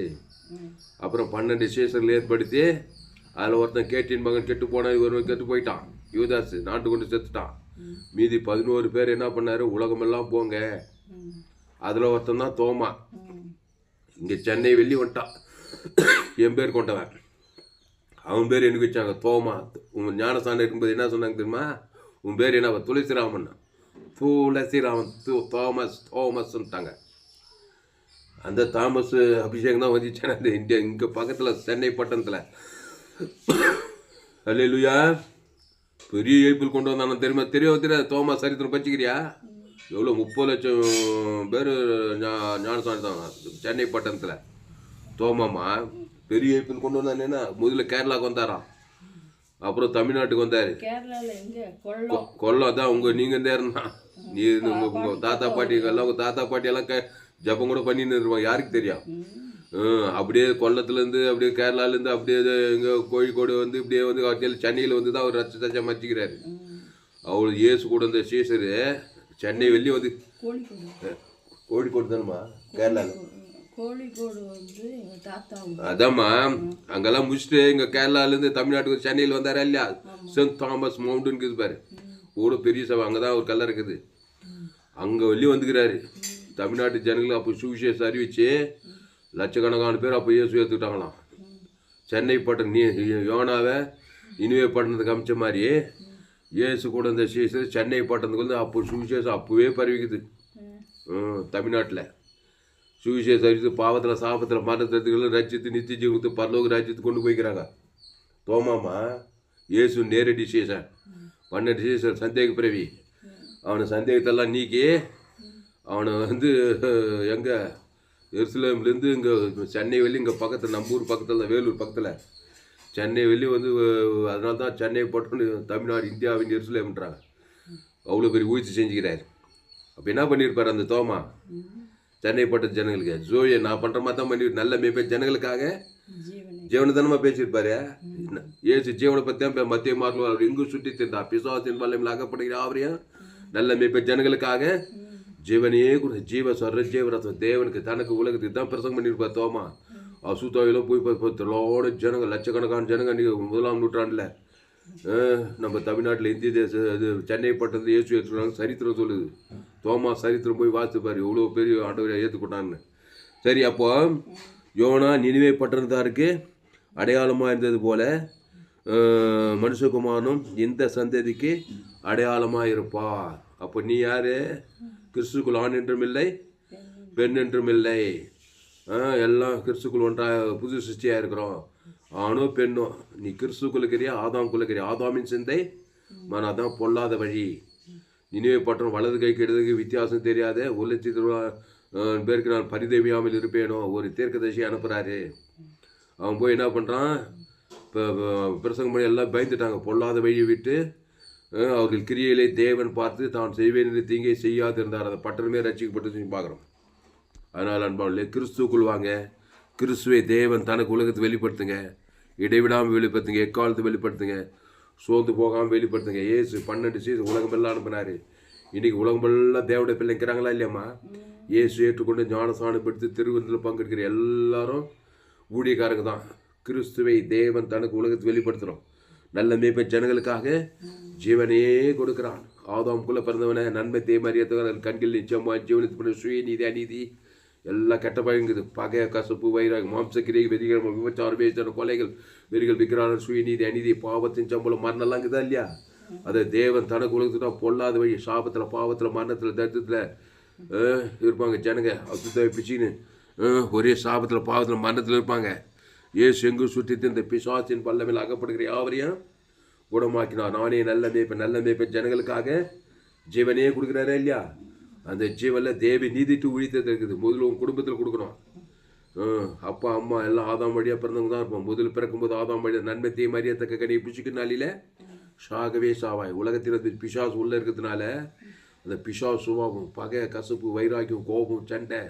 அப்புறம் 12 சீசர்கள் ஏற்படுத்தி அதில் ஒருத்தன் கேட்டின் மகன் கெட்டு போனான், இவர் கெட்டு போயிட்டான். யூதாஸ் நாட்டு கொண்டு செத்துட்டான். மீதி 11 பேர் என்ன பண்ணாரு? உலகமெல்லாம் போங்க. அதில் ஒருத்தன் தான் தோமா. இங்கே சென்னை வெள்ளி வந்துட்டான். என் பேர் கொண்டவன். அவன் பேர் எனக்கு வச்சாங்க தோமா. உன் ஞானசானம் இருக்கும்போது என்ன சொன்னாங்க தெரியுமா? உன் பேர் என்ன? துளசிராமன். தோமஸ்ன்ட்டாங்க. அந்த தாமஸ் அபிஷேகம் தான் வந்துச்சு அந்த இந்தியா இங்கே பக்கத்தில் சென்னை பட்டணத்தில். அல்லேலூயா. பெரிய ஏப்பிள் கொண்டு வந்தானு தெரியாது. தோமா சரித்திரம் பச்சிக்கிறியா? எவ்வளோ 30 லட்சம் பேர் ஞானசாமி தான் சென்னை பட்டணத்தில். தோமாமா பெரிய ஏப்பிள் கொண்டு வந்தானேன்னா முதல்ல கேரளாவுக்கு வந்தாராம், அப்புறம் தமிழ்நாட்டுக்கு வந்தார். கொல்லம் தான் நீங்கள் இருந்தே இருந்தான். நீ உங்கள் தாத்தா பாட்டிங்கெல்லாம் உங்கள் தாத்தா பாட்டியெல்லாம் ஜப்பம் கூட பண்ணின்னு இருப்பாங்க, யாருக்கு தெரியும். அப்படியே கொல்லத்துலேருந்து அப்படியே கேரளாலேருந்து அப்படியே இங்கே கோழிக்கோடு வந்து இப்படியே வந்து சென்னையில் வந்து தான் அவர் ரச்ச மச்சிக்கிறாரு. அவரு இயேசு கூட இந்த சீசரு சென்னை வெளியே வந்து கோழிக்கோடு தானம்மா கேரளாவில். அதாம்மா அங்கெல்லாம் முடிச்சுட்டு இங்கே கேரளாலேருந்து தமிழ்நாட்டுக்கு சென்னையில் வந்தாரா இல்லையா? சென்ட் தாமஸ் மவுண்டன் இருக்குது பாரு, கூட பெரிய சபை, அங்கே தான் ஒரு கல்ல இருக்குது. அங்கே வெளியே வந்துக்கிறாரு. தமிழ்நாட்டு ஜனங்களுக்கு அப்போ சுவிசேஷம் அறிவிச்சு லட்சக்கணக்கான பேர் அப்போ இயேசு ஏற்றுக்கிட்டாங்களாம். சென்னை பட்டணம் யோனாவை நினிவே பட்டணத்துக்கு அமைச்ச மாதிரி இயேசு கூட இந்த சீசர் சென்னை பட்டணத்துக்கு வந்து அப்போ சுவிசேஷம் அப்போவே பரவிக்குது. தமிழ்நாட்டில் சுவிசேஷம் அறிவித்து பாவத்தில் சாபத்தில் மரணத்துக்கு ரச்சித்து நித்திய ஜீவத்து பரலோக ராஜ்யத்துக்கு கொண்டு போய்க்கிறாங்க. தோமாமா இயேசு நேரடி சீசன் 12 சீசர் சந்தேக பிறவி. அவனை சந்தேகத்தெல்லாம் நீக்கி அவனை வந்து எங்கே எருசலேம்லேருந்து இங்கே சென்னை வெளி இங்கே பக்கத்தில் நம்ம ஊர் பக்கத்தில் வேலூர் பக்கத்தில் சென்னை வெளி வந்து அதனால தான் சென்னை போட்டோன்னு தமிழ்நாடு இந்தியாவின் எருசலேம்ன்றாங்க. அவ்வளோ பெரிய ஊழ்ச்சி செஞ்சுக்கிறார். அப்போ என்ன பண்ணியிருப்பார் அந்த தோமா? சென்னை பட்ட ஜனங்களுக்கு ஜோயை நான் பண்ணுற மாதிரி தான் பண்ணி நல்ல மேய்ப்ப ஜனங்களுக்காக ஜீவனத்தனமாக பேசியிருப்பாரு. ஏசு ஜீவனை பற்றி தான் மத்திய மார்க்கம் அவர் எங்கும் சுற்றி தின்றா பிசாசின் வல்லமையில் அகப்படுகிற அவரையும் நல்ல மேய்ப்ப ஜனங்களுக்காக ஜீவனையே கூட ஜீவ சொல்ற ஜீவரத்தம் தேவனுக்கு தனக்கு உலகத்துக்கு தான் பிரசங்கம் பண்ணியிருப்பார் தோமா. அசுத்தாவிலும் போய் பத்தலோட ஜனங்கள் லட்சக்கணக்கான ஜனங்க அன்றைக்கி 1ஆம் நூற்றாண்டில் நம்ம தமிழ்நாட்டில் இந்திய இது சென்னை பட்டத்தில் இயேசு ஏற்றுக்கிறாங்க சரித்திரம் சொல்லுது. தோமா சரித்திரம் போய் வாசிப்பார் எவ்வளோ பெரிய ஆண்டவரை ஏற்றுக்கொண்டான்னு. சரி, அப்போ யோனா நினிவே பட்டணத்தாருக்கு அடையாளமாக இருந்தது போல மனுஷகுமாரனும் இந்த சந்ததிக்கு அடையாளமாக இருப்பார். அப்போ நீ யார்? கிறிஸ்துக்குள் ஆண் என்றும் இல்லை பெண் என்றும் இல்லை, எல்லாம் கிறிஸ்துக்குள் ஒன்றாக புது சிருஷ்டியாக இருக்கிறோம். ஆணோ பெண்ணோ நீ கிறிஸ்துக்குள்ளுக்கிறியா ஆதாம்குள்ளுக்கிறியா? ஆதாமின் சிந்தை அதான் பொல்லாத வழி. நினைவே பட்டணம் வலது கைக்கு இடதுக்கு வித்தியாசம் தெரியாத 1,00,000 பேருக்கு நான் பரிதவியாமல் இருப்பேனோ ஒரு தீர்க்கதரிசியை அனுப்புகிறாரு. அவன் போய் என்ன பண்ணுறான்? இப்போ பிரசங்கம் பண்ணி எல்லாம் பயந்துட்டாங்க. பொல்லாத வழியை விட்டு அவர்கள் கிரியையிலே தேவன் பார்த்து தான் செய்வேன் என்று தீங்கை செய்யாது இருந்தார். அந்த பட்டணமே ரட்சிக்கப்பட்டு பார்க்குறோம். அதனால் அன்பாளே கிறிஸ்துக்குள் வாங்க. கிறிஸ்துவை தேவன் தனக்கு உலகத்தை வெளிப்படுத்துங்க. இடைவிடாமல் வெளிப்படுத்துங்க. எக்காலத்தை வெளிப்படுத்துங்க. சோர்ந்து போகாமல் வெளிப்படுத்துங்க. ஏசு 12 சீசன் உலகமெல்லாம் அனுப்பினார். இன்றைக்கி உலகமெல்லாம் தேவடைய பிள்ளைங்கிறாங்களா இல்லையம்மா? ஏசு ஏற்றுக்கொண்டு ஞானஸ்நானப்படுத்தி திருவிருந்தில் பங்கெடுக்கிற எல்லாரும் ஊழியக்காரங்க தான். கிறிஸ்துவை தேவன் தனக்கு உலகத்தை வெளிப்படுத்துகிறோம். நல்ல மேய்ப்ப ஜனங்களுக்காக ஜீவனையே கொடுக்குறான். ஆதாம்குள்ளே பிறந்தவனை நன்மை தேமறியத்துக்கான கண்கள் நிச்சயமாக ஜீவனத்து பண்ண சுயநீதி அநீதி எல்லாம் கெட்ட பயங்குது. பகை கசப்பு வைராக மாம்சக்கிரை வெறிகள் விபச்சாரம் பேசின கொலைகள் வெறிகள் விற்கிறான சுயநீதி அநீதி பாவத்தின் சம்பளம் மரணம்லாம் இருக்குதா இல்லையா? அதை தேவன் தனக்கு உலகத்துட்டா பொல்லாத வழி சாபத்தில் பாவத்தில் மரணத்தில் தரித்திரத்தில் இருப்பாங்க ஜனங்க. அசுத்த பிச்சின்னு ஒரே சாபத்தில் பாவத்தில் மரணத்தில் இருப்பாங்க. ஏசு எங்கும் சுற்றி இந்த பிசாசின் பல்லமையில் அகப்படுகிற யாவரையும் குணமாக்கினார். நானே நல்ல மேய்ப்ப ஜனங்களுக்காக ஜீவனையே கொடுக்குறாரே இல்லையா? அந்த ஜீவனில் தேவி நீதிட்டு உழித்தது இருக்குது. முதல்ல உங்கள் குடும்பத்தில் கொடுக்கணும். அப்பா அம்மா எல்லாம் ஆதாம் வழியாக பிறந்தவங்க தான் இருப்போம். முதல் பிறக்கும்போது ஆதாம் வழியாக நன்மை தீ மரியாதக்க கனியை பிடிச்சிக்கிற நாளில் ஷாகவே சாவாய். உலகத்தில் பிசாசு உள்ளே இருக்கிறதுனால அந்த பிசாசு சுபாவம் பகை கசப்பு வைராக்கியம் கோபம் சண்டை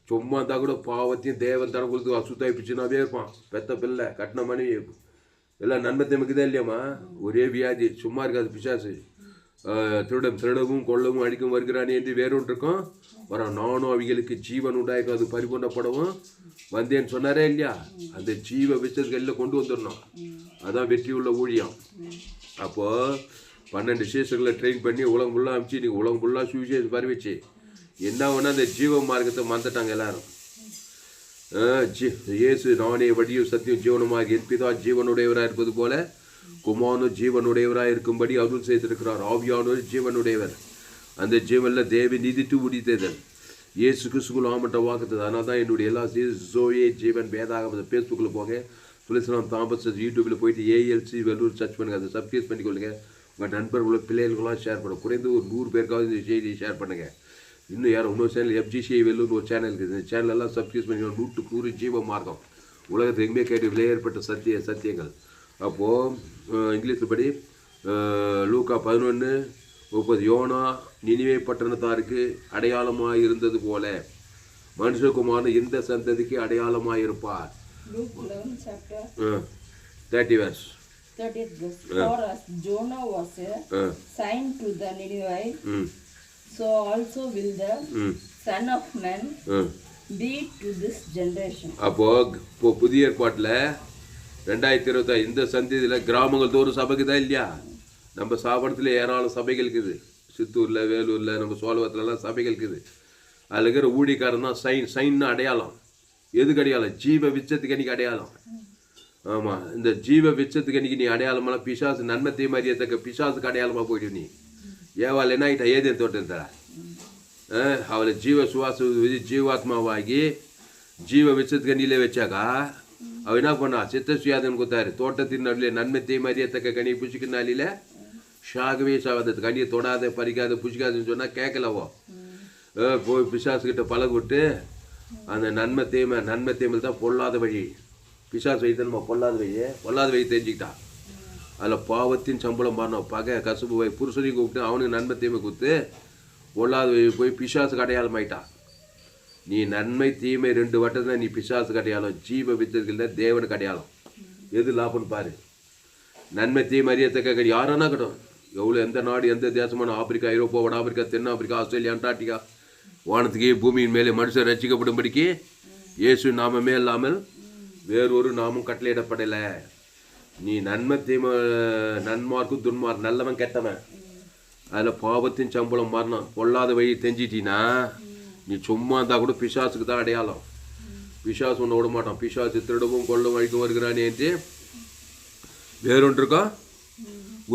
சும்மா இருந்தால் கூட பாவத்தையும் தேவன் தரம் கொடுத்து அசுத்தாய் பிச்சுனாவே இருப்பான். பெத்த பிள்ளை கட்டின மனைவி எல்லாம் நன்மை தேமைக்குதே இல்லையாம்மா? ஒரே வியாதி சும்மா இருக்காது பிசாசு. திருடவும் கொள்ளவும் அடிக்கும் வருகிறானே என்று வேறொன்று இருக்கும் வரான். நானும் அவைகளுக்கு ஜீவன் உண்டாயிருக்கும் அது பரிபூர்ணப்படவும் வந்தேன்னு சொன்னாரே இல்லையா? அந்த ஜீவ விஷயத்துக்கு எல்லாம் கொண்டு வந்துடணும். அதான் வெற்றி உள்ள ஊழியம். அப்போது 12 சீசர்களை ட்ரெயின் பண்ணி உலகம் ஃபுல்லாக அனுப்பிச்சு நீங்கள் உலகம் ஃபுல்லாக சுவிசேஷம் பரவிச்சு என்ன ஒன்று அந்த ஜீவ மார்க்கத்தை மறந்துட்டாங்க எல்லாரும். இயேசு நானே வழியும் சத்தியம் ஜீவனமாக என் பிதா ஜீவனுடையவராக இருப்பது போல குமாரனும் ஜீவனுடையவராக இருக்கும்படி அருள் செய்திருக்கிறார். ஆவியானவர் ஜீவனுடையவர். அந்த ஜீவனில் தேவி நீதிட்டு உடித்ததன் இயேசு கிறிஸ்துக்குள் ஆமட்ட வாக்குறது. அதனால தான் என்னுடைய எல்லா ஜோயே ஜீவன் வேதாக ஃபேஸ்புக்கில் போங்க. துளசிராம் தாமஸ் யூடியூப்பில் போயிட்டு ஏஎல்சி வெல்லூர் சர்ச் பண்ணுங்கள். அதை சப்ஸ்கிரைப் பண்ணிக்கொள்ளுங்க. உங்கள் நண்பர்களோட பிள்ளைகளுக்கெல்லாம் ஷேர் பண்ணுங்கள். குறைந்து ஒரு 100 பேருக்காவது இந்த செய்தியை ஷேர் பண்ணுங்கள். இன்னும் யாரும் இன்னொரு சேனல் FGCI வெல்லூர் ஒரு சேனல் இருக்குது. இந்த சேனலெல்லாம் சப்ஸ்கிரைப் பண்ணிக்கணும். 100க்கு 100 ஜீவ மார்க்கம் உலகத்தில் எங்குமே கேட்டு விலையேற்பட்ட சத்தியங்கள். அப்போது இங்கிலீஷில் படி லூக்கா 11:30 யோனா நினிவே பட்டணத்தாருக்கு அடையாளமாக இருந்தது போல மனுஷகுமாரன் இந்த சந்ததிக்கு அடையாளமாக இருப்பார். 30 verse. 30th verse. For as Jonah was a sign to the Ninevites, so also will the Son of Man be to this generation. அப்போ புதிய ஏற்பாட்டில் 2025 இந்த சந்ததியில் கிராமங்கள் தோறும் சபைக்கு தான் இல்லையா? நம்ம சாபனத்தில் ஏராளம் சபைகள் இருக்குது. சித்தூரில் வேலூரில் நம்ம சோழவத்திலலாம் சபைகள் இருக்குது. அதில் இருக்கிற ஊழியக்காரன் தான் சைன்னு அடையாளம். எதுக்கு அடையாளம்? ஜீவ விச்சத்துக்கு அன்றைக்கி அடையாளம். ஆமாம், இந்த ஜீவ விச்சத்துக்கு அன்றைக்கி நீ அடையாளமான பிசாசு நன்மை தீமறியத்தக்க பிசாசுக்கு அடையாளமாக போய்ட்டு நீ ஏவாள் என்ன ஆகிட்டா ஏதேன் தோட்டம் தர அவளை ஜீவ சுவாச ஜீவாத்மாவாகி ஜீவ விச்சத்துக்கு அண்ணிலே வச்சாக்கா அவள் என்ன பண்ணா? சித்த சுயாதன் கொடுத்தாரு. தோட்டத்தின் நடுவில் நன்மை தீமறியத்தக்க கனியை புசிக்கிற நாளில் ஷாகவே சாவதற்கு கனியை தொடாத பறிக்காத புசிக்காதுன்னு சொன்னால் கேட்கலவோ. போய் பிசாசுக்கிட்ட பழகிவிட்டு அந்த நன்மை தீமை தான் பொல்லாத வழி. பிசாசு வழி தான் நம்ம பொல்லாத வழி தெரிஞ்சுக்கிட்டான். அதில் பாவத்தின் சம்பளம் மாறணும். பகை கசுப்பு புருஷனையும் கூப்பிட்டு அவனுக்கு நன்மை தீமை கொடுத்து பொல்லாத வழி போய் பிசாசுக்கு அடையாளம் ஆயிட்டான். நீ நன்மை தீமை 2 வட்டம் தான் நீ பிசாசுக்கு அடையாளம். ஜீவ வித்தர்கள் தேவனுக்கு அடையாளம். எது லாபம்னு பாரு. நன்மை தீமை அறியத்தக்க யாரானா கட்டும். எவ்வளோ எந்த நாடு எந்த தேசமான ஆப்பிரிக்கா, ஐரோப்பா, வட ஆப்பிரிக்கா, தென் ஆப்பிரிக்கா, ஆஸ்திரேலியா, அண்டார்டிகா, வானத்துக்கே பூமியின் மேலே மனுஷன் ரசிக்கப்படும்படிக்கு இயேசு நாமமே இல்லாமல் வேறொரு நாமும் கட்டளையிடப்படலை. நீ நன்மை தீமை நன்மார்க்கும் நல்லவன் கெட்டவன் அதில் பாவத்தின் சம்பளம் மாறணும். பொல்லாத வழி தெரிஞ்சிட்டின்னா நீ சும்மா இருந்தால் கூட பிசாசுக்கு தான் அடையாளம். பிசாசு ஒன்று விட மாட்டான். பிசாசு திருடவும் கொள்ளவும் அழிக்க வருகிறானேன்ட்டு வேறொன்று இருக்கா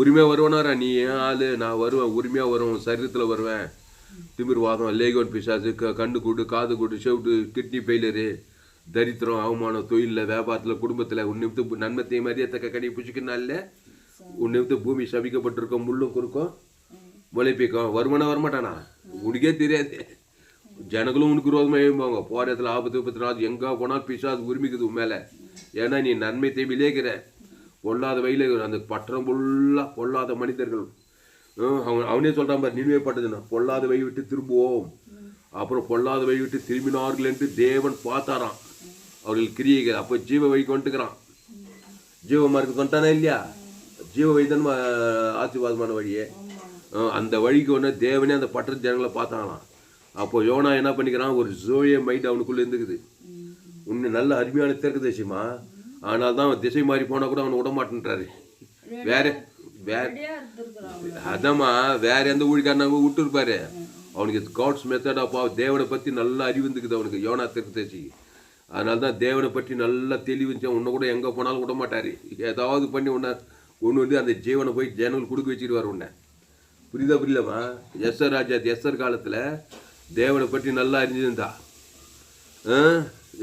உரிமையாக வருவனாரா. நீ ஏன் ஆள்? நான் வருவேன், உரிமையாக வருவேன், சரீரத்தில் வருவேன். திமிர்வாதம், லேகோன் பிசாசு, கண்ணு கூடு, காது கூடு, செவிட்டு, கிட்னி ஃபெயிலரு, தரித்திரம், அவமானம், தொழிலில், வியாபாரத்தில், குடும்பத்தில் உன்னிமித்து நன்மை தீமை அறியத்தக்க கனி புசிக்கனால உன்னிமித்து பூமி சபிக்கப்பட்டிருக்கோம். முள்ளும் குறுக்கும் முளைப்பிக்கும். வருமானம் வரமாட்டானா? உனக்கே தெரியாது. ஜனங்களும் உனக்கு விரோதமாக எழுப்பாங்க. போகிற இடத்துல ஆபத்து எங்கே போனாலும் பிசாசு உரிமைக்குது உன் மேலே. ஏன்னா நீ நன்மை தீமையிலே இருக்கிற. பொல்லாத வயல அந்த பற்றம் ஃபுல்லாக பொல்லாத மனிதர்கள். அவனே சொல்கிறான் பாரு, நினைவுப்பட்டதுன்னா பொல்லாத வழி விட்டு திரும்புவோம். அப்புறம் பொல்லாத வழி விட்டு திரும்பினார்கள் என்று தேவன் பார்த்தாராம் அவர்கள் கிரியைகள். அப்போ ஜீவ வழிக்கு வந்துட்டுக்கிறான். ஜீவ மார்க்கு வந்துட்டானா இல்லையா? ஜீவ வழி தான் ஆசீர்வாதமான வழியே. அந்த வழிக்கு ஒன்று தேவனே அந்த பற்ற ஜனங்களை பார்த்தாங்களாம். அப்போ யோனா என்ன பண்ணிக்கிறான்? ஒரு ஜோய மைண்ட் அவனுக்குள்ளே இருந்துக்குது. இன்னும் நல்ல அருமையான தெற்கு தேசியமா. ஆனால் தான் திசை மாறி போனால் கூட அவனை விட மாட்டேன்றாரு. வேற அதாம்மா வேற எந்த ஊழிக்காரனாங்க விட்டுருப்பாரு. அவனுக்கு காட்ஸ் மெத்தடாப்பா தேவனை பற்றி நல்லா அறிவு இருந்துக்குது அவனுக்கு யோனா தெற்கு தேசி. அதனால தான் தேவனை பற்றி நல்லா தெளிவுச்சு. உன்னை கூட எங்கே போனாலும் விட மாட்டார். ஏதாவது பண்ணி ஒன்று வந்து அந்த ஜீவனை போய் ஜனங்கள் கொடுக்க வச்சுருவார் உன்னை. புரியுதாம்மா? எஸ்ஆர் ராஜா எஸ்ஆர் காலத்தில் தேவனை பற்றி நல்லா அறிஞ்சிருந்தா.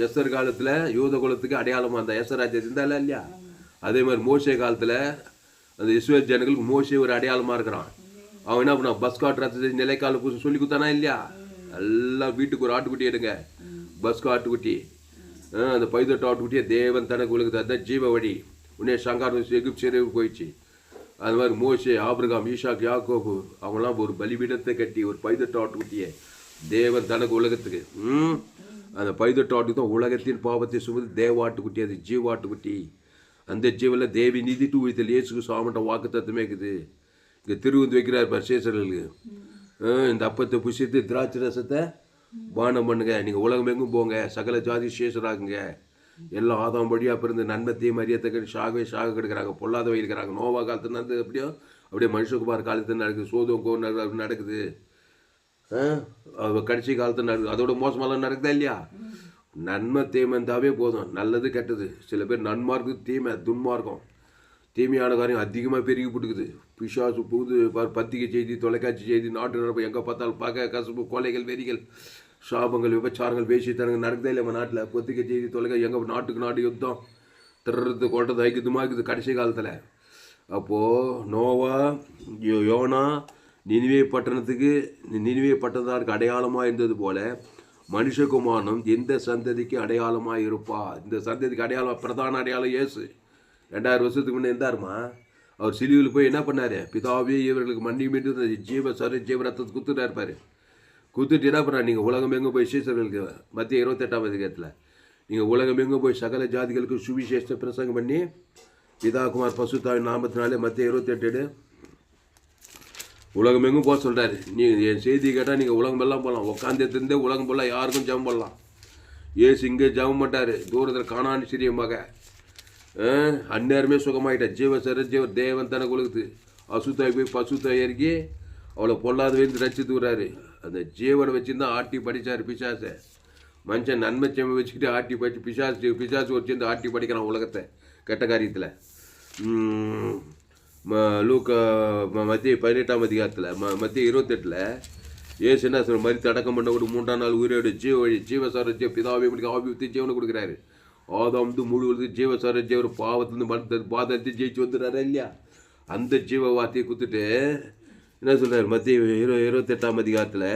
எஸ்ஆர் காலத்தில் யூத குலத்துக்கு அடையாளமாக இருந்தா எஸ்ஆர் ராஜா இருந்தால இல்லையா? அதே மாதிரி மோசே காலத்தில் அந்த இஸ்ரேல் ஜனங்களுக்கு மோசே ஒரு அடையாளமாக இருக்கிறான். அவன் என்ன பண்ணான்? பஸ் காட்டு நிலைக்கால பூசை சொல்லி கொடுத்தானா இல்லையா? எல்லாம் வீட்டுக்கு ஒரு ஆட்டுக்குட்டி எடுங்க. பஸ்க்கு ஆட்டுக்குட்டி, அந்த பைதட்டு ஆட்டுக்குட்டியை தேவன் தனக்கு உலகத்தை அதுதான் ஜீவ வழி. உடனே சங்காரம் எகிப்து சிறைக்கு போயிடுச்சு. அது மாதிரி மோசே, ஆபிரகாம், ஈசாக், யாக்கோபு அவங்களாம் ஒரு பலிபீடத்தை கட்டி ஒரு பைதட்டு ஆட்டுக்குட்டியை தேவன் தனக்கு உலகத்துக்கு அந்த பைதட்டு ஆட்டுக்கு தான் உலகத்தின் பாவத்தை சுமந்து தேவாட்டுக்குட்டி. அது ஜீவாட்டுக்குட்டி. அந்த ஜீவனில் தேவி நீதி ஊழியத்தில் இயேசுக்கு சாமட்ட வாக்கு தத்துவமே இருக்குது. இங்கே திருவுந்து வைக்கிறார் பரிசேசர்களுக்கு. இந்த அப்பத்தை புசித்து திராட்சை ரசத்தை பானம் பண்ணுங்க. நீங்கள் உலகம் எங்கும் போங்க, சகல ஜாதி சேஷராகுங்க. எல்லாம் ஆதாம் வழியாக பிறந்து நன்மத்தையும் அறியத்தக்க சாக கிடக்கிறாங்க. பொல்லாத வயலுக்கிறாங்க. நோவா காலத்தில் நடந்தது அப்படியே மனுஷகுமார் காலத்தில் நடக்குது. சோதம் நடக்குது. கடைசி காலத்தில் நடக்குது. அதோட மோசமெல்லாம் நடக்குதா இல்லையா? நன்மை தீமைந்தாவே போதும். நல்லது கெட்டது. சில பேர் நன்மார்க்கம் தீமை துன்மார்க்கம் தீமையான காரியம் அதிகமாக பெருகி போட்டுக்குது. பிசாசு புது பத்திரிகை செய்தி, தொலைக்காட்சி செய்தி, நாட்டு நடப்பு எங்கே பார்த்தாலும் பகை கசப்பு, கொலைகள், வெறிகள், சாபங்கள், விபச்சாரங்கள், பேசித்தனங்கள் நடக்குதே இல்லை நம்ம நாட்டில். பத்திரிகை செய்தி, தொலைக்காட்சி எங்கள் நாட்டுக்கு நாடு யுத்தம், திறது, கொண்டது, ஐக்கியமாக இருக்குது கடைசி காலத்தில். அப்போது நோவா, யோனா நினிவே பட்டணத்தாருக்கு அடையாளமாக இருந்தது போல மனுஷகுமாரனும் எந்த சந்ததிக்கு அடையாளமாக இருப்பா? இந்த சந்ததிக்கு அடையாளம், பிரதான அடையாளம் இயேசு. 2000 வருஷத்துக்கு முன்னே இருந்தாருமா. அவர் சிலுவையில் போய் என்ன பண்ணார்? பிதாவே இவர்களுக்கு மன்னியும் ஜீவ ரத்தத்தை குத்துட்டா இருப்பார். குத்துட்டு என்ன பண்ணார்? நீங்கள் உலகம் எங்கே போய் சீசர்களுக்கு மத்திய 28ஆம் அதிகாரத்தில் நீங்கள் உலகம் எங்கே போய் சகல ஜாதிகளுக்கு சுவிசேஷத்தை பிரசங்கம் பண்ணி பிதாகுமார் பசுத்தாவின் நாமத்தினாலே மத்திய 28 உலகம் எங்கும் போக சொல்கிறாரு. நீங்கள் என் செய்தி கேட்டால் நீங்கள் உலகம் எல்லாம் போகலாம். உட்காந்துருந்தே உலகம் போடலாம். யாருக்கும் ஜபம் பண்ணலாம். ஏசு இங்கே ஜபம் மாட்டார். தூரத்தில் காணான்னு சிறியமாக அந்நேரமே சுகமாயிட்டார். ஜீவர் தேவன் தனக்கு உலகத்து அசுத்தாய் போய் பசுத்தாய் இறக்கி அவளை பொல்லாத வைத்து ரசித்து விடுறாரு. அந்த ஜீவனை வச்சுருந்தா ஆட்டி படித்தார் பிசாசை. மனுஷன் நன்மை செம்ம வச்சுக்கிட்டு ஆட்டி படித்து பிசாசு வச்சுருந்து ஆட்டி படிக்கிறான் உலகத்தை கெட்ட காரியத்தில். லூக்கா மத்திய 18ஆம் அதிகாரத்தில் மத்திய 28 ஏசு என்ன சொல்ற மரித்து அடக்கம் பண்ண ஒரு 3ஆம் நாள் உயிரோடு ஜீவசாரஜ்ய பிதாவை ஆபித்து ஜீவனை கொடுக்குறாரு. ஆதாம் முழுவது ஜீவசாரஜ்ய ஒரு பாவத்திலிருந்து பாதத்தை ஜெயிச்சு வந்துடுறாரு இல்லையா? அந்த ஜீவ வார்த்தையை குத்துட்டு என்ன சொல்கிறார்? மத்திய 28ஆம் அதிகாரத்தில்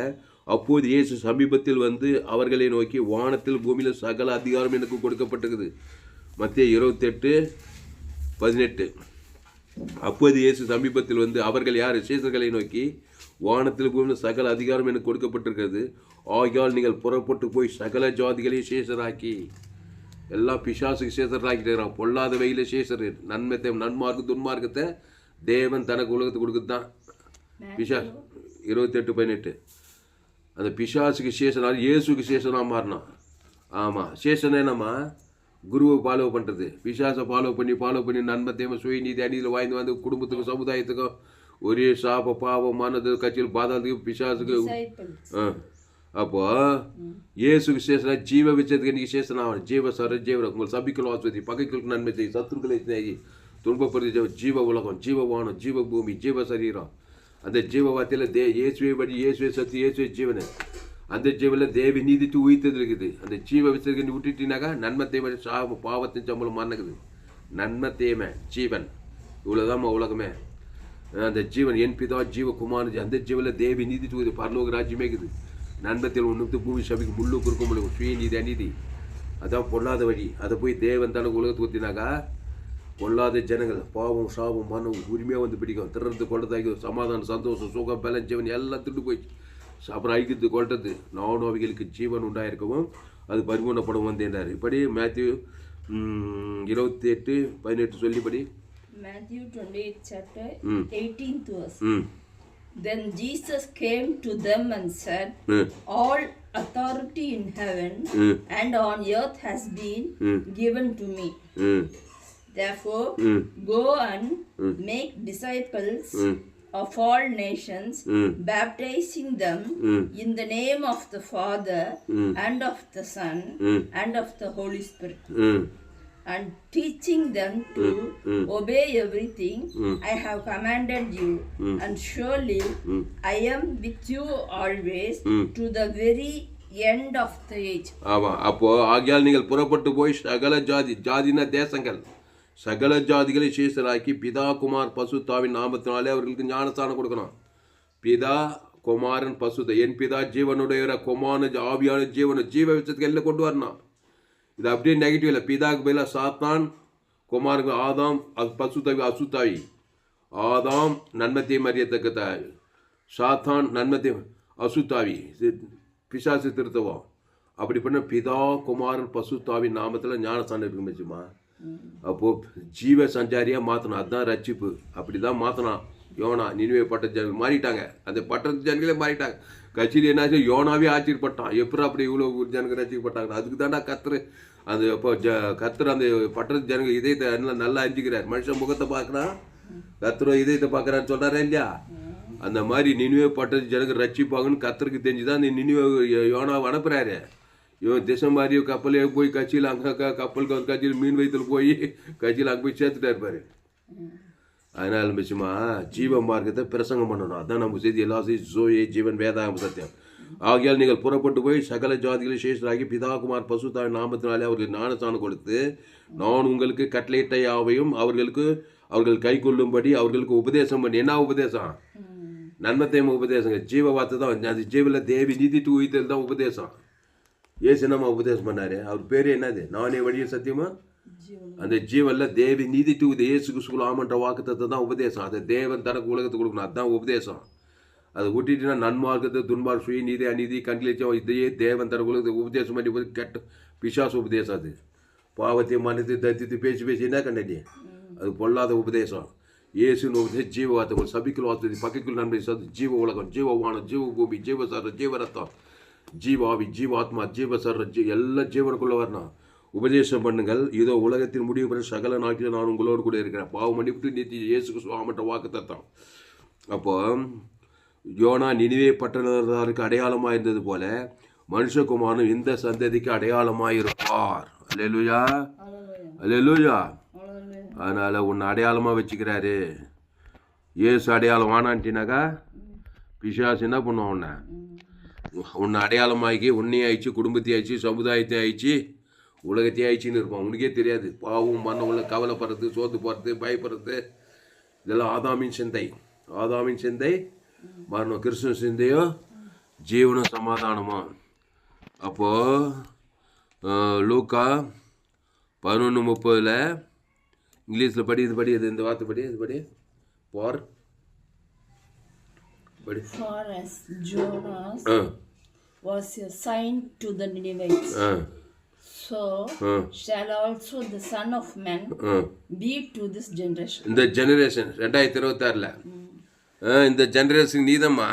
அப்போது இயேசு சமீபத்தில் வந்து அவர்களை நோக்கி, வானத்தில் பூமியில் சகல அதிகாரம் எனக்கு கொடுக்கப்பட்டிருக்குது. மத்தேயு 28:18. அப்போது இயேசு சமீபத்தில் வந்து அவர்கள் யார்? சீசர்களை நோக்கி, வானத்தில் பூமியில் சகல அதிகாரம் எனக்கு கொடுக்கப்பட்டிருக்கிறது. ஆகையால் நீங்கள் புறப்பட்டு போய் சகல ஜாதிகளையும் சேஷராக்கி, எல்லாம் பிசாசுக்கு சேஷராக்கிட்டு பொல்லாத வெயில சேஷர். நன்மார்க்கு துன்மார்க்கத்தை தேவன் தனக்கு உலகத்துக்கு கொடுக்குறது தான் பிசாஸ். 28:18. அந்த பிசாசுக்கு சேஷனாக இயேசுக்கு சேஷனாக மாறினான். ஆமாம், சேஷனே நம்ம குருவை ஃபாலோ பண்ணுறது. பிசாசை ஃபாலோ பண்ணி நன்மை தேவை சுயநீதி அநீதியில் வாய்ந்து வந்து குடும்பத்துக்கும் சமுதாயத்துக்கும் ஒரே சாப பாவம் மனது கட்சியில் பாதாளத்துக்கு பிசாசுக்கு. அப்போ இயேசுக்கு சேஷனா ஜீவ வச்சதுக்கு இன்னைக்கு சேஷனாக ஜீவ சார் ஜீவ உங்கள் சபிக்கல் ஆஸ்வதி பகைகளுக்கு நன்மை செய்யும் சத்துருக்களை சிநேகி துன்பப்படுத்தி ஜீவ உலகம் ஜீவவானம் ஜீவ பூமி ஜீவ சரீரம். அந்த ஜீவ வார்த்தையில் இயேசுவை படி இயேசுவை சத்து இயேசுவை ஜீவனை அந்த ஜீவனில் தேவி நீதிட்டு உயிர்த்தது இருக்குது. அந்த ஜீவ வச்சதுக்கு நீ விட்டுட்டீனாக்கா நன்மை தேவை சாப பாவத்தின் சம்பளம் மறந்துக்குது. நன்மை தேவை ஜீவன் இவ்வளோதான் உலகமே. அந்த ஜீவன் என் பிதா ஜீவகுமார் அந்த ஜீவனில் தேவி நீதிட்டு உயிர் பரலோக ராஜ்யமே இருக்குது. நன்மத்தில் ஒன்று பூமி சபைக்கு முள்ளு குறுக்க முடியும் சுயநீதி அநீதி அதான் பொல்லாத வழி. அதை போய் தேவன் தனக்கு உலகத்துக்கு ஊற்றினாக்கா பொல்லாத ஜனங்கள் பாவம் சாபம் மனம் உரிமையாக வந்து பிடிக்கும். திறந்து கொண்டதாகி சமாதானம் சந்தோஷம் சுகம் பலன் ஜீவன் எல்லாம் திட்டு போயிடுச்சு. அப்புறம் ஐக்கியத்து கொண்டது நானும் அவைகளுக்கு ஜீவன் உண்டாயிருக்கவும் அது பரிபூர்ணப்படும் வந்தேன்றார். இப்படி Matthew 28:18 சொல்லிப்படி. Matthew 28:18. Then Jesus came to them and said, all authority in heaven and on earth has been given to me. Therefore, go and make disciples of all nations, baptizing them in the name of the Father and of the Son and of the Holy Spirit, and teaching them to obey everything I have commanded you. And surely I am with you always to the very end of the age. ஆமாம், அப்போ ஆகியால் நீங்கள் புறப்பட்டு போய் சகல ஜாதின தேசங்கள் சகல ஜாதிகளை சீசராக்கி பிதா குமார் பசுத்தாவின் நாமத்தினாலே அவர்களுக்கு ஞானஸ்தானம் கொடுக்கணும். பிதா குமாரன் பசுத்த என் பிதா ஜீவனுடைய குமான ஆவியான ஜீவன ஜீவ விஷயத்துக்கு எல்லாம் கொண்டு வரணும். இது அப்படியே நெகட்டிவ் இல்லை. பிதாவுக்கு பதிலாக சாத்தான், குமாருக்கு ஆதாம், பசுத்தாவி அசுத்தாவி. ஆதாம் நன்மத்தை மறியத்தக்க தாவி, சாத்தான் நன்மத்தை அசுத்தாவி பிசாசு திருத்தவம். அப்படி பண்ண பிதா குமாரன் பசுத்தாவின் நாமத்தில் ஞானஸ்தானம் இருக்கு வச்சுமா. அப்போது ஜீவ சஞ்சாரியாக மாற்றணும். அதுதான் ரட்சிப்பு. அப்படி தான் மாற்றினான் யோனா. நினிவே பட்ட ஜனங்கள் மாறிட்டாங்க. அந்த பட்டத்து ஜனங்களே மாறிட்டாங்க. கட்சியில் என்னாச்சு, யோனாவே ஆச்சரியப்பட்டான். எப்படி அப்படி இவ்வளோ ஜனங்கள் ரசிக்கப்பட்டாங்க. அதுக்கு தாண்டா கத்துரு அந்த இப்போ கத்துரு அந்த பட்டத்து ஜனங்கள் இதயத்தை நல்லா அறிஞ்சிக்கிறார். மனுஷன் முகத்தை பார்க்குறான், கத்துரோ இதயத்தை பார்க்குறான்னு சொல்கிறாரா இல்லையா? அந்த மாதிரி நினிவே பட்டத்து ஜனங்கள் ரட்சிப்பாங்கன்னு கத்தருக்கு தெரிஞ்சு தான் அந்த நினிவே யோனாவை அனுப்புகிறாரு. இவன் திசை மாதிரியோ கப்பலே போய் கட்சியில் அங்கே கப்பலுக்கு ஒரு கட்சியில் மீன் வயிற்றுல போய் கட்சியில் அங்கே போய் சேர்த்துட்டா இருப்பார். அதனால மிச்சமா ஜீவ மார்க்கத்தை பிரசங்கம் பண்ணணும். அதான் நம்ம செய்தி எல்லா செய்தி ஜோயே ஜீவன் வேதாகம் சத்தியம். ஆகியால் நீங்கள் புறப்பட்டு போய் சகல ஜாதிகளை சேஷராகி பிதாகுமார் பசுத்தாவின் நாமத்தினாலே அவர்களுக்கு ஞானஸ்தானம் கொடுத்து நான் உங்களுக்கு கட்டளையிட்ட யாவையும் அவர்கள் கை கொள்ளும்படி அவர்களுக்கு உபதேசம் பண்ணி. என்ன உபதேசம்? நன்மத்தையும் உபதேசங்க. ஜீவ வார்த்தை தான். அது ஜீவில் தேவி நீதிட்டு உயிர்த்தல் தான் உபதேசம். ஏசு நம்ம உபதேசம் பண்ணாரு. அவர் பேர் என்னது? நானே வழியும் சத்தியமா. அந்த ஜீவன்ல தேவி நீதி டு இயேசு கிறிஸ்து ஆமன்ற வாக்குத்தத்தை தான் உபதேசம். அதை தேவன் தனக்கு உலகத்துக்கு கொடுக்கணும். அதுதான் உபதேசம். அதை விட்டுட்டுனா நன்மார்க்கத்தை துன்மார்க்க சுய நீதி அநீதி கண்கிழிச்சோம் இதையே தேவன் தனக்கு உலகத்துக்கு உபதேசம் பண்ணி போது கெட்ட பிசாசு உபதேசம். அது பாவத்தை மனத்தை தத்தித்து பேசி என்ன கண்டடி? அது பொல்லாத உபதேசம். இயேசுன்னு உபதேசம் ஜீவ வார்த்தை சபிக்கல் வார்த்தை பக்கைக்குள் நன்மை ஜீவ உலகம் ஜீவ வானம் ஜீவ பூமி ஜீவ சர ஜீவ ரத்தம் ஜீவாவி ஜீவாத்மா ஜீவ சர எல்லாம் ஜீவனுக்குள்ளே வரணும். உபதேசம் பண்ணுங்கள். இதோ உலகத்தின் முடிவு பெற சகல நாட்டில் நான் உங்களோடு கூட இருக்கிறேன். பாவம் மன்னிப்பு நீதி இயேசு கிறிஸ்து வாக்கு தத்தம். அப்போ யோனா நினிவே பட்டணத்தாருக்கு அடையாளமாக இருந்தது போல மனுஷகுமாரனும் இந்த சந்ததிக்கு அடையாளமாக இருப்பார். அல்லேலூயா அல்லேலூயா. அதனால் உன்னை அடையாளமாக வச்சுக்கிறாரு. இயேசு அடையாளம் வானான்ட்டினாக்கா பிசாசு என்ன பண்ணுவான்? உன்னை அடையாளமாகி உன்னையும் ஆயிடுச்சு, குடும்பத்தையும் ஆயிடுச்சு, சமுதாயத்தை ஆயிடுச்சு, உலகத்தையும் ஆயிடுச்சின்னு இருப்பான். உனக்கே தெரியாது. பாவம் மரணம் உள்ள கவலைப்படுறது, சோர்ந்து போகிறது, பயப்படுறது, இதெல்லாம் ஆதாமின் சிந்தை. ஆதாமின் சிந்தை மரணம். கிறிஸ்துவ சிந்தையோ ஜீவனும் சமாதானமா. அப்போது லூக்கா 11:30 இங்கிலீஷில் படி, இது படி, இந்த வார்த்தை படி, இது படி. For as Jonas was a sign to the Ninevites, so shall also the Son of Man be to this generation. இந்த ஜெனரேஷன் 2026 இந்த ஜெனரேஷன் நீதம்மா.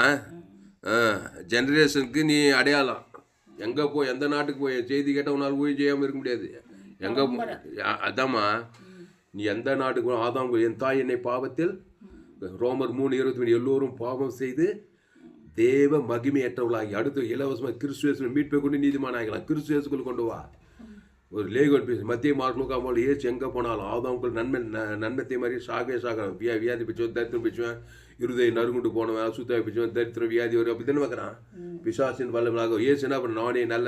ஜெனரேஷனுக்கு நீ அடையாளம். எங்கே போய் எந்த நாட்டுக்கு போய் செய்தி கேட்டால் உன்னால் ஊழியம் செய்யாமல் இருக்க முடியாது. எங்கே அதாம்மா, நீ எந்த நாட்டுக்கு ஆதாம் என் தாய் என்னை பாவத்தில் ரோமர் 3:23 எல்லோரும் பாவம் செய்து தேவ மகிமையற்றவர்களாகி அடுத்து இலவசமாக கிறிஸ்துவேசுக்குள் மீட்பை கொண்டு நீதிமான ஆகலாம். கிறிஸ்துவேசுக்குள் கொண்டு வா. ஒரு லேகோன் பீஸ் மத்திய மார்க்லூக்காமல் ஏச்சு எங்கே போனாலும் ஆதாமுக்குள் நன்மத்தை மாதிரி சாகலாம். வியாதி பிச்சுவேன், தரித்திரம் பிச்சுவேன், இருதய நறுங்குண்டு போனவன், அசுத்தாய் பிச்சுவேன், தரித்திரம் வியாதி வரும். அப்படி தானே பார்க்குறான். பிசாசின் வல்லவனாக ஏசு என்ன பண்ண, நானே நல்ல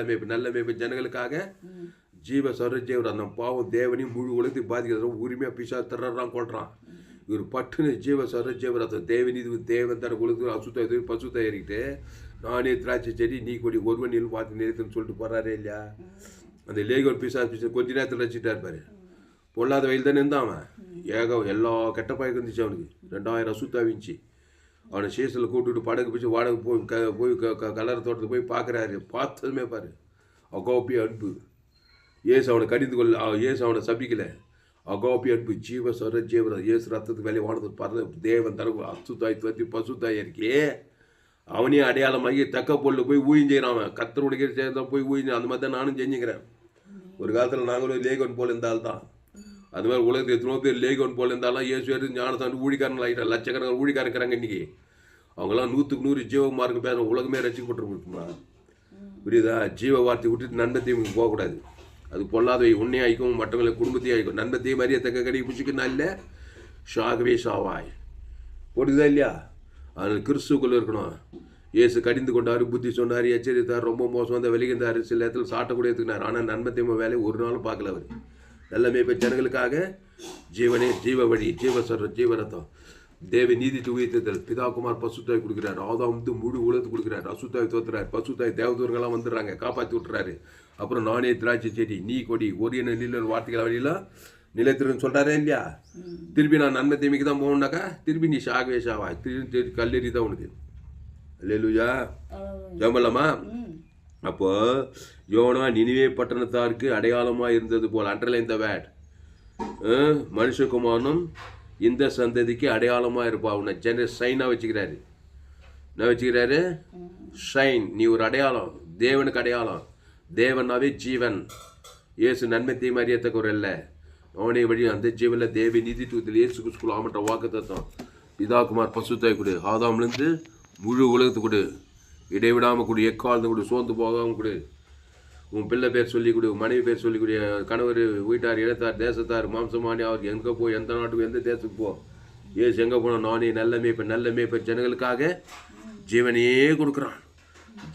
மேய்ப்பு ஜனங்களுக்காக ஜீவ சரஜீவர். அந்த பாவம் தேவனையும் முழு உலகத்தை பாதிக்கிறத உரிமையாக பிசா திறான் கொள்றான். இவர் பட்டுன்னு ஜீவ சரஜீவர் அர்த்தம் தேவன் இது தேவன் தர உலகத்துக்கு அசுத்தாய் பசுத்தாய் ஏறிக்கிட்டு நானே திராட்சை செடி நீ கொடி ஒருவன் நீள் பார்த்து நிறுத்துன்னு சொல்லிட்டு போகிறாரே இல்லையா. அந்த லேகோன் பிசா கொஞ்ச நேரத்தில் ரசிட்டா இருப்பார். பொல்லாத வயல் தானே இருந்தான் அவன். எல்லா கெட்ட பழக்கம் இருந்துச்சு அவனுக்கு. 2000 அசுத்தாவிச்சு. அவனை சேசில் கூப்பிட்டுட்டு படகு பிடிச்சி வாடகை போய் கலர தோட்டத்துக்கு போய் பார்க்குறாரு. பார்த்ததுமே பாரு அகோப்பி அன்பு. ஏசு அவனை கடிந்து கொள்ள, ஏசு அவனை சபிக்கலை. அகோப்பி அன்பு ஜீவ சொர ஜீவர ஏசு ரத்தத்துக்கு வேலையை வானது பறந்து தேவன் தரவு அசுத்தாய் துவத்தி பசுத்தாய் இருக்கே. அவனையும் அடையாளமாகி தக்க பொருள் போய் ஊழிஞ்செய்கிறான். அவன் கத்தருடைய சேர்ந்தான் போய் ஊழிஞ்சு. அந்த மாதிரி தான் நானும் செஞ்சுக்கிறேன். ஒரு காலத்தில் நாங்களும் லேகோன் போல் இருந்தால் தான். அது மாதிரி உலகத்தில் எத்தனோ பேர் லேகோன் போல் இருந்தாலும் ஏசு எடுத்து ஞானசாமி ஊழிக்காரங்கள் ஆகிட்டார். லட்சக்கணக்கான ஊழிக்காரன் இருக்கிறாங்க இன்றைக்கி. அவங்களாம் 100க்கு 100 ஜீவமார்க்கு பேச உலகமே ரசிக்கப்பட்டுருக்குமா. புரியுதா? ஜீவ வார்த்தை விட்டுட்டு நன்மத்தையும் போகக்கூடாது. அது பொல்லாதவை உன்னையும் ஆயிக்கும், மற்றவங்களை குடும்பத்தையும் ஆயிக்கும். நன்மத்தையும் மரியாதை கடி பிடிச்சிக்குன்னா இல்லை ஷாகவே ஷாவாய் போட்டுக்குதா இல்லையா? அதில் கிறிஸ்துக்குள்ளே இருக்கணும். ஏசு கடிந்து கொண்டார், புத்தி சொன்னார், எச்சரித்தார், ரொம்ப மோசம் வந்தால் வெளியிருந்தார், சில இடத்துல சாட்டக்கூட எடுத்துக்கினார். ஆனால் நன்மத்தையும் வேலையை ஒரு நாளும் பார்க்கல அவர். எல்லாமே இப்போ ஜனங்களுக்காக ஜீவனே ஜீவ வழி ஜீவரத்தம் தேவ நீதி உயர்த்துதல் பிதாகுமார் பசுத்தாய் கொடுக்குறாரு. ஆதாம் வந்து முழு உலகத்து கொடுக்குறாரு. அசுத்தாய் தோத்துறாரு. பசுத்தாய் தேவதூர்கள்லாம் வந்துடுறாங்க, காப்பாற்றி விட்டுறாரு. அப்புறம் நானே திராட்சை செடி நீ கொடி ஒரு என்ன நில வார்த்தைகள் வழியெல்லாம் நிலைத்திருன்னு சொல்கிறாரே இல்லையா. திருப்பி நான் நன்மை தீமைக்கு தான் போகணுன்னாக்கா திருப்பி நீ ஷாகவே ஷாவா திருப்பி கல்லெறி தான் உனக்கு. அல்லேலூயா. ஜெபலாமா. அப்போ யோனா நினிவே பட்டணத்தாருக்கு அடையாளமாக இருந்தது போல் அண்டர்லைன் த வேட். மனுஷகுமாரனும் இந்த சந்ததிக்கு அடையாளமாக இருப்பா. உன்னை சைனாக வச்சுக்கிறாரு. என்ன வச்சுக்கிறாரு? ஷைன். நீ ஒரு அடையாளம், தேவனுக்கு அடையாளம். தேவனாவே ஜீவன். ஏசு நன்மை தீமை அறியத்தக்க ஒரு இல்லை. அவனை வழி அந்த ஜீவனில் தேவி நீதி தூத்தில் ஏசு கிறிஸ்துக்குள் ஆமட்ட வாக்கு தத்துவம் பிதாகுமார் பசுத்தாய் கொடு. ஆதாம்லேருந்து முழு உலகத்துக்கு கொடு. இடைவிடாமல் கொடு. எக்காலத்து கொடு. சோர்ந்து போகாமல் கொடு. உன் பிள்ளை பேர் சொல்லிக் கொடு. மனைவி பேர் சொல்லிக் கொடு. கணவர் வீட்டார் இனத்தார் தேசத்தார் மாம்சமானி அவருக்கு எங்கே போ, எந்த நாட்டுக்கு எந்த தேசத்துக்கு போ. ஏசு எங்கே போனால் நானே நல்ல மேய்ப்பன் ஜனங்களுக்காக ஜீவனையே கொடுக்குறான்.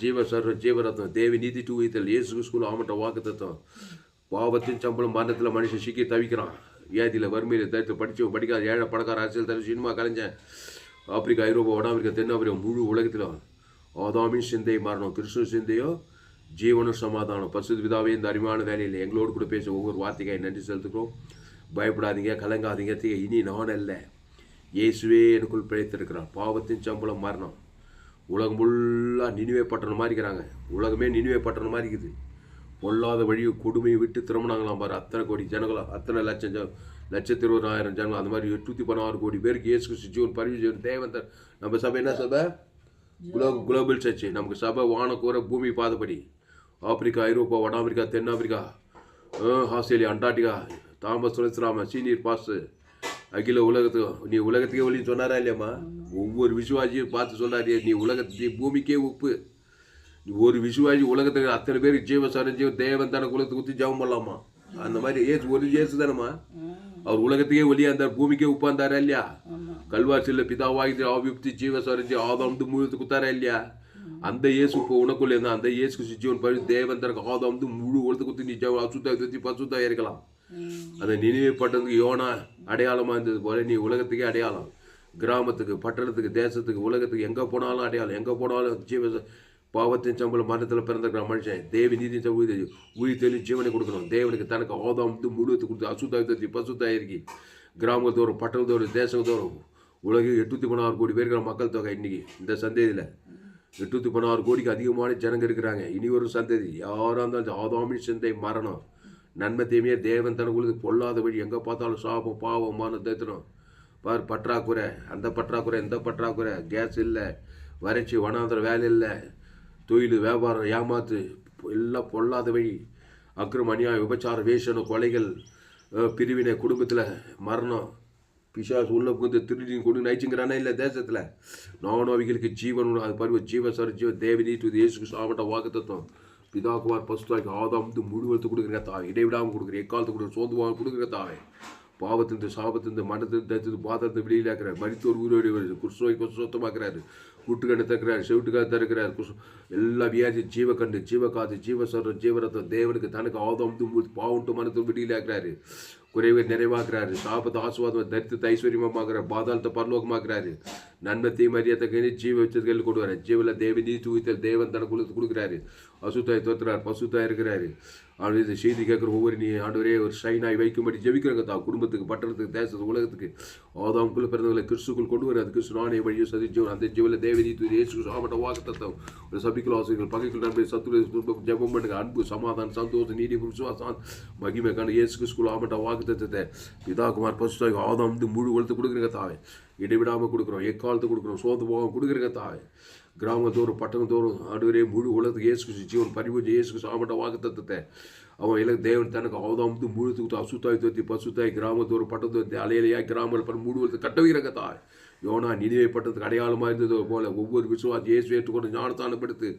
ஜீவரத்னம் தேவி நீதி தூவித்தல் ஏசு கிறிஸ்துக்குள் ஆமட்ட வாக்கு தத்துவம். பாவத்தின் சம்பளம் மரணத்தில் மனுஷன் சிக்கி தவிக்கிறான். வியாதியில் வறுமையில் தரித்து படித்தவன் படிக்காத ஏழை பணக்கார அரசியல் தர சினிமா கலைஞன் ஆப்பிரிக்கா, ஐரோப்பா, வட அமெரிக்கா, தென் ஆப்பிரிக்கா முழு உலகத்தில் ஆதாமின் சிந்தை மாறணும். கிறிஸ்துவ சிந்தையோ ஜீவனும் சமாதானம். பரிசுத்த பிதாவே இந்த அருமையான வேலையில் எங்களோடு கூட பேச ஒவ்வொரு வார்த்தைக்காய் நன்றி செலுத்துக்கிறோம். பயப்படாதீங்க, கலங்காதீங்க. இனி நான் அல்ல, இயேசுவே எனக்குள் பிழைத்திருக்கிறான். பாவத்தின் சம்பளம் மரணம். உலகம் ஃபுல்லாக நினிவே பட்டணம் மாதிரி இருக்கிறாங்க. உலகமே நினிவே பட்டணம் மாதிரி இருக்குது. பொல்லாத வழியை கொடுமையை விட்டு திரும்பினாங்களாம் பாரு. அத்தனை கோடி ஜனங்களும், அத்தனை லட்சத்தி 20,000 ஜனங்கள். அந்த மாதிரி 816 கோடி பேருக்கு இயேசு கிறிஸ்து ஜீவன் பரிவு ஜீவன் தேவன். நம்ம சபை என்ன சபை? Global church. நமக்கு சபை வானக்கூற பூமி பாதப்படி. ஆப்பிரிக்கா, ஐரோப்பா, வட அமெரிக்கா, தென் ஆப்பிரிக்கா, ஆஸ்திரேலியா, அண்டார்டிகா, தாமஸ் சுரேஸ்ராம சீனியர் பாஸ் அகில உலகத்துக்கு நீ உலகத்துக்கே ஒளின்னு சொன்னாரா இல்லையாம்மா? ஒவ்வொரு விசுவாசியும் பார்த்து சொன்னார், நீ உலகத்துக்கு பூமிக்கே உப்பு. ஒரு விசுவாசி உலகத்துக்கு அத்தனை பேருக்கு ஜீவ சரஞ்சீவ தேவன் தானே குலத்துக்கு ஊற்றி ஜெபம் பண்ணலாமா? அந்த மாதிரி ஒரு இயேசு தானேம்மா. அவர் உலகத்துக்கே ஒளியா இருந்தார், பூமிக்கே உப்பாந்தாரா இல்லையா? கல்வாசியில் பிதாவாகி ஆவியுக்தி ஜீவ சரஞ்சி ஆதாம் முழுத்து குத்தாரா இல்லையா? அந்த இயேசு இப்போ உனக்குள்ள இருந்தா அந்த இயேசு ஜீவன் பரி தேவன் தனக்கு ஆதாம் முழு உலகத்தை குத்தி நீ அசுத்தாய் பசுத்தாய் இருக்கலாம். அந்த நினைவு பட்டணத்துக்கு யோனா அடையாளமாக இருந்தது போல நீ உலகத்துக்கே அடையாளம். கிராமத்துக்கு, பட்டணத்துக்கு, தேசத்துக்கு, உலகத்துக்கு எங்கே போனாலும் அடையாளம். எங்கே போனாலும் ஜீவ பாவத்தின் சம்பளம் மரணத்தில் பிறந்திருக்கிற மனுஷன் தேவி நீதி உயிர் தெளி ஜீவனை கொடுக்கணும். தேவனுக்கு தனக்கு ஆதாம் முழுவத்து கொடுத்து அசுத்தாயி பசுத்தாயிருக்கி கிராமங்கள் தோறும் பட்டணம் தோறும் தேசம் தோறும் உலகில் 816 கோடி பேருக்கிற மக்கள் தொகை இன்னைக்கு இந்த சந்ததியில் 816 கோடிக்கு அதிகமான ஜனங்க இருக்கிறாங்க. இனி ஒரு சந்ததி யாராக இருந்தாலும் ஆதாமின் சிந்தை மரணம், நன்மை தீமையே தேவன் தனக்குள்ளது பொல்லாத வழி, எங்கே பார்த்தாலும் சாபம் பாவம் மான தேத்தணும். பார் பற்றாக்குறை, அந்த பற்றாக்குறை இந்த பற்றாக்குறை, கேஸ் இல்லை, வறட்சி, வனாந்திர வேலை இல்லை, தொழில் வியாபாரம் ஏமாத்து, எல்லாம் பொல்லாத வழி, அக்கிரம் அநியாயம் விபச்சாரம் வேஷனம் கொலைகள் பிரிவினை குடும்பத்தில் மரணம் பிசாசு உள்ள புகுந்து திருடி கொண்டு நைச்சுங்கிறானே இல்லை தேசத்தில். நானும் அவைகளுக்கு ஜீவன் அது பருவ ஜீவ தேவனி துதி இயேசுக்கு சாப்பிட்ட வாக்கு தத்துவம் பிதாக்குமார் பசுத்தாய்க்கு ஆதாம் முழுவத்து கொடுக்குற தாவை இடைவிடாமல் கொடுக்குற எக்காலத்து கொடுக்குற சோதுவாக கொடுக்குற தாவை பாவத்தின் சாபத்தின் மனத்தின் தத்து பாதத்தை வெளியிலாக்குறாரு. மரித்தோர் உயிரோடு வருது. குருசோய் சுத்தமாக்குறாரு. கூட்டுக்கண்ணை தக்கிறார், செவிட்டுக்காக தருக்கிறார். எல்லா வியாதி ஜீவக்கண்டு ஜீவகாது ஜீவசரம் ஜீவரத்தம் தேவனுக்கு தனக்கு ஆதாம் பாவன்ட்டு மனத்தை வெளியிலாக்குறாரு. குறைவை நிறைவாக்குறாரு. சாபத்தை ஆசுவாதம் தரித்து ஐஸ்வர்யமாக்குறாரு. பாதாளத்தை பரலோகமாக்குறாரு. நன்மை தீமரியாத ஜீவ வச்சதுகள் கொண்டு வர ஜீவில் தேவ நீ தூவித்தல் தேவன் தனக்குள்ள கொடுக்குறாரு. அசுத்தாய் தோத்துறாரு, பசுத்தாய் இருக்கிறாரு. அவன் இது செய்தி கேட்குற ஒவ்வொரு நீ ஆண்டவரே ஒரு ஷைனாய் வைக்கும்படி ஜெபிக்கிறாங்க தான் குடும்பத்துக்கு பட்டணத்துக்கு தேசத்துக்கு உலகத்துக்கு ஆதாமுக்குள்ள பிறந்தவங்களை கிறிஸ்துக்குள் கொண்டு வராது. கிறிஸ்து நானே வழியோ சதி ஜீவன் அந்த ஜீவில் தேவனி தூதி இயேசு சாமட்ட வாக்கு தத்தம் ஒரு சபிக்கல் ஆசிரியர்கள் பகைக்குள் நண்பை சத்துரு ஜெபம் பண்ணுங்க. அன்பு சமாதானம் சந்தோஷம் நீதி விசுவாசம் மகிமை காண இயேசு கிறிஸ்துக்குள் ஆமட்ட வாக்கு தத்தத்தை பிதாகுமார் பசுத்தாய் ஆதாம் முழு வளர்த்து கொடுக்குறங்க தாவே இடைவிடாமல் கொடுக்குறோம். எக்காலத்து கொடுக்குறோம். சோர்ந்து போகாமல் கொடுக்குறங்க தாவே கிராமத்தோறும் பட்டணத்தோறும் ஆண்டவரே முழு உலகத்துக்கு இயேசு ஜீவன் பரிபூஜை இயேசு சாமட்ட வாக்கு தத்தத்தை அவன் இல்லை தேவன் தனக்கு ஆதாம் முழுத்து அசுத்தாய் தோத்தி பசுத்தாய் கிராமத்தோறும் பட்டணத்தோத்தி அலையிலையா கிராமத்தில் முழுவதுக்கு கட்ட வைக்கிறங்க தாய் யோனா நினைவை பட்டத்துக்கு அடையாளமாக இருந்தது போல ஒவ்வொரு விசுவாசி இயேசு ஏற்றுக்கொண்டு ஞானத்தானப்படுத்து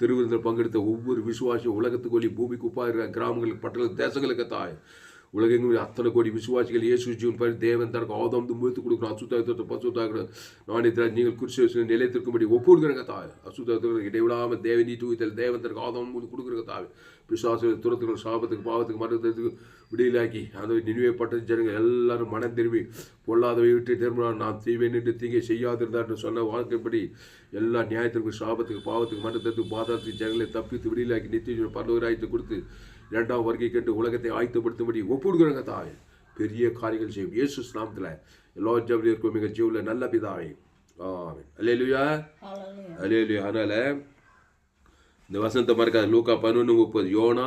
திருவிருந்தில் பங்கெடுத்த ஒவ்வொரு விசுவாசியும் உலகத்துக்கு ஒளி பூமிக்கு உப்பா இருக்கிற கிராமங்களுக்கு பட்டணத்து தேசங்களுக்கு தாய் உலகெங்கும் அத்தனை கோடி விசுவாசிகள் இயேசு ஜீவன் பரி தேவன் தனக்கு ஆதாம் முழுத்து கொடுக்கணும். அசுத்தாயத்தோட்ட பசுத்தாய் நாணயத்தில் நீங்கள் குறிச்சு நிலையத்திற்கும்படி ஒப்புடுக்கிறங்க தாய் அசுத்தாயத்தோடு இடைவிடாமல் தேவ நீ தூவித்தல் தேவன் தனக்கு ஆதாம் கொடுக்குறங்க தாய் விசுவாச துரத்துக்கு சாபத்துக்கு பாவத்துக்கு மரணத்துக்கு விடியலாக்கி அந்த நினைவைப்பட்ட ஜனங்கள் எல்லாரும் மனம் திரும்பி பொல்லாதவை விட்டு திரும்ப நான் தீவேன் என்று தீங்கை செய்யாதிருந்தான்னு சொன்ன வாழ்க்கைப்படி எல்லா நியாயத்திற்கும் சாபத்துக்கு பாவத்துக்கு மரணத்துக்கு பாதாத்துக்கு ஜனங்களை தப்பித்து விடியலாக்கி நித்திய பரலோகராயத்தை கொடுத்து 2ஆம் வருகை கேட்டு உலகத்தை ஆயத்தப்படுத்தும்படி ஒப்புடுகிறாங்க தாய் பெரிய காரியங்கள் செய்யும் இயேசு நாமத்தில் எல்லா ஜபலி இருக்கும் மிக ஜீவில் நல்ல பிதாவை அல்லேலூயா அல்லேலூயா. அதனால இந்த வசந்த மறக்காது லூக்கா 11:30 யோனா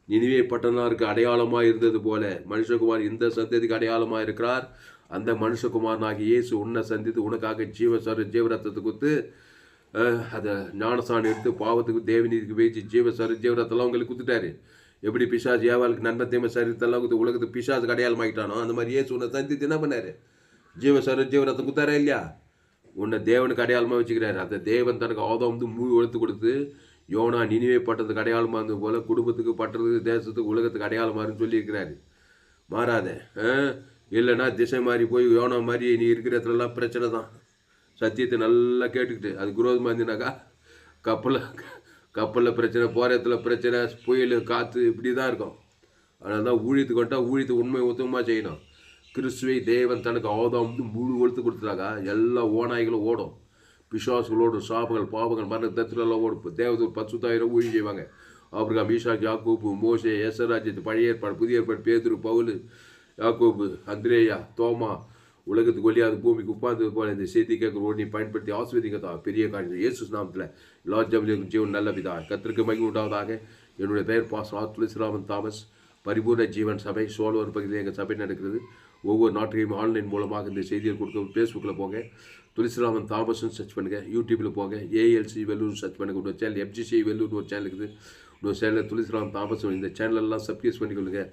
நினிவே பட்டணருக்கு அடையாளமாக இருந்தது போல மனுஷகுமார் இந்த சந்ததிக்கு அடையாளமாக இருக்கிறார். அந்த மனுஷகுமாரனாகி இயேசு உன்னை சந்தித்து உனக்காக ஜீவரத்தத்தை கொடுத்து அதை ஞானசானம் எடுத்து பாவத்துக்கு தேவநீதிக்கு வச்சு ஜீவரத்தெல்லாம் உங்களுக்கு கொடுத்துட்டாரு. எப்படி பிசாசு ஏவாளுக்கு நன்மை தீமை சரித்தெல்லாம் கொடுத்து உலகத்துக்கு பிசாசுக்கு அடையாளம் ஆகிட்டானோ அந்த மாதிரி இயேசு உன்னை சந்தித்து என்ன பண்ணாரு ஜீவரத்தம் கொடுத்தாரா இல்லையா? உன்னை தேவனுக்கு அடையாளமாக வச்சுக்கிறாரு. அந்த தேவன் தனக்கு ஆதாம் முழு வளர்த்து கொடுத்து யோனா நினிவே பட்டத்துக்கு அடையாளமாக இருந்தது போல குடும்பத்துக்கு பட்டத்துக்கு தேசத்துக்கு உலகத்துக்கு அடையாளமாருன்னு சொல்லியிருக்கிறாரு. மாறாத இல்லைன்னா திசை மாறி போய் யோனா மாதிரி நீ இருக்கிற இடத்துலலாம் பிரச்சனை தான். சத்தியத்தை நல்லா கேட்டுக்கிட்டு அது குரோதமாக இருந்தினாக்கா கப்பலில் பிரச்சனை, போகிற இடத்துல பிரச்சனை, புயல் காற்று இப்படி தான் இருக்கும். அதனால தான் ஊழியத்துக்கு வந்துட்டால் ஊழியத்தை உண்மை உத்தமமாக செய்யணும். கிறிஸ்துவை தேவன் தனக்கு ஆதாம் முழு வளர்த்து கொடுத்துட்டாக்கா எல்லா ஓநாய்களும் ஓடும். பிசாசுகளோடு சாபங்கள் பாவங்கள் மரண தத்துலாம் ஓடும். தேவதூர் 10,000 ஊழி செய்வாங்க. ஆபிரகாம் ஈசாக் யாக்கோபு மோசே எசராஜ் பழைய ஏற்பாடு புதிய ஏற்பாடு பேதுரு பவுல் யாக்கோபு அந்திரேயா தோமா உலகத்துக்கு ஒளியாது பூமிக்கு உட்கார்ந்தது போல இந்த செய்தி கேட்குற ஒன்று பயன்படுத்தி ஆஸ்வதிக்கத்தா பெரிய காரியம் இயேசு நாமத்தில் எல்லா ஜபலியும் ஜீவன் நல்ல விதா கத்திற்கு மகிமை உண்டாவதாக. என்னுடைய பெயர் பாஸ்டர் துளசிராமன் தாமஸ். பரிபூர்ண ஜீவன் சபை சோழவர் பகுதியில் எங்கள் சபை நடக்கிறது. ஒவ்வொரு நாட்டையும் ஆன்லைன் மூலமாக இந்த செய்தியை கொடுக்க ஃபேஸ்புக்கில் போங்க, துளசிராமன் தாமஸ்ன்னு சர்ச் பண்ணுங்கள். யூடியூப்பில் போங்க, ஏஎல்சி வெல்லூர் சர்ச் பண்ணுங்கள். இன்னொரு சேனல் எஃப்ஜிசி வெல்லூர்னு ஒரு சேனல் இருக்குது. இன்னொரு சேனல் துளசிராமன் தாமஸ். இந்த சேனலெல்லாம் சப்ஸ்கிரைப் பண்ணிக்கொள்ளுங்க.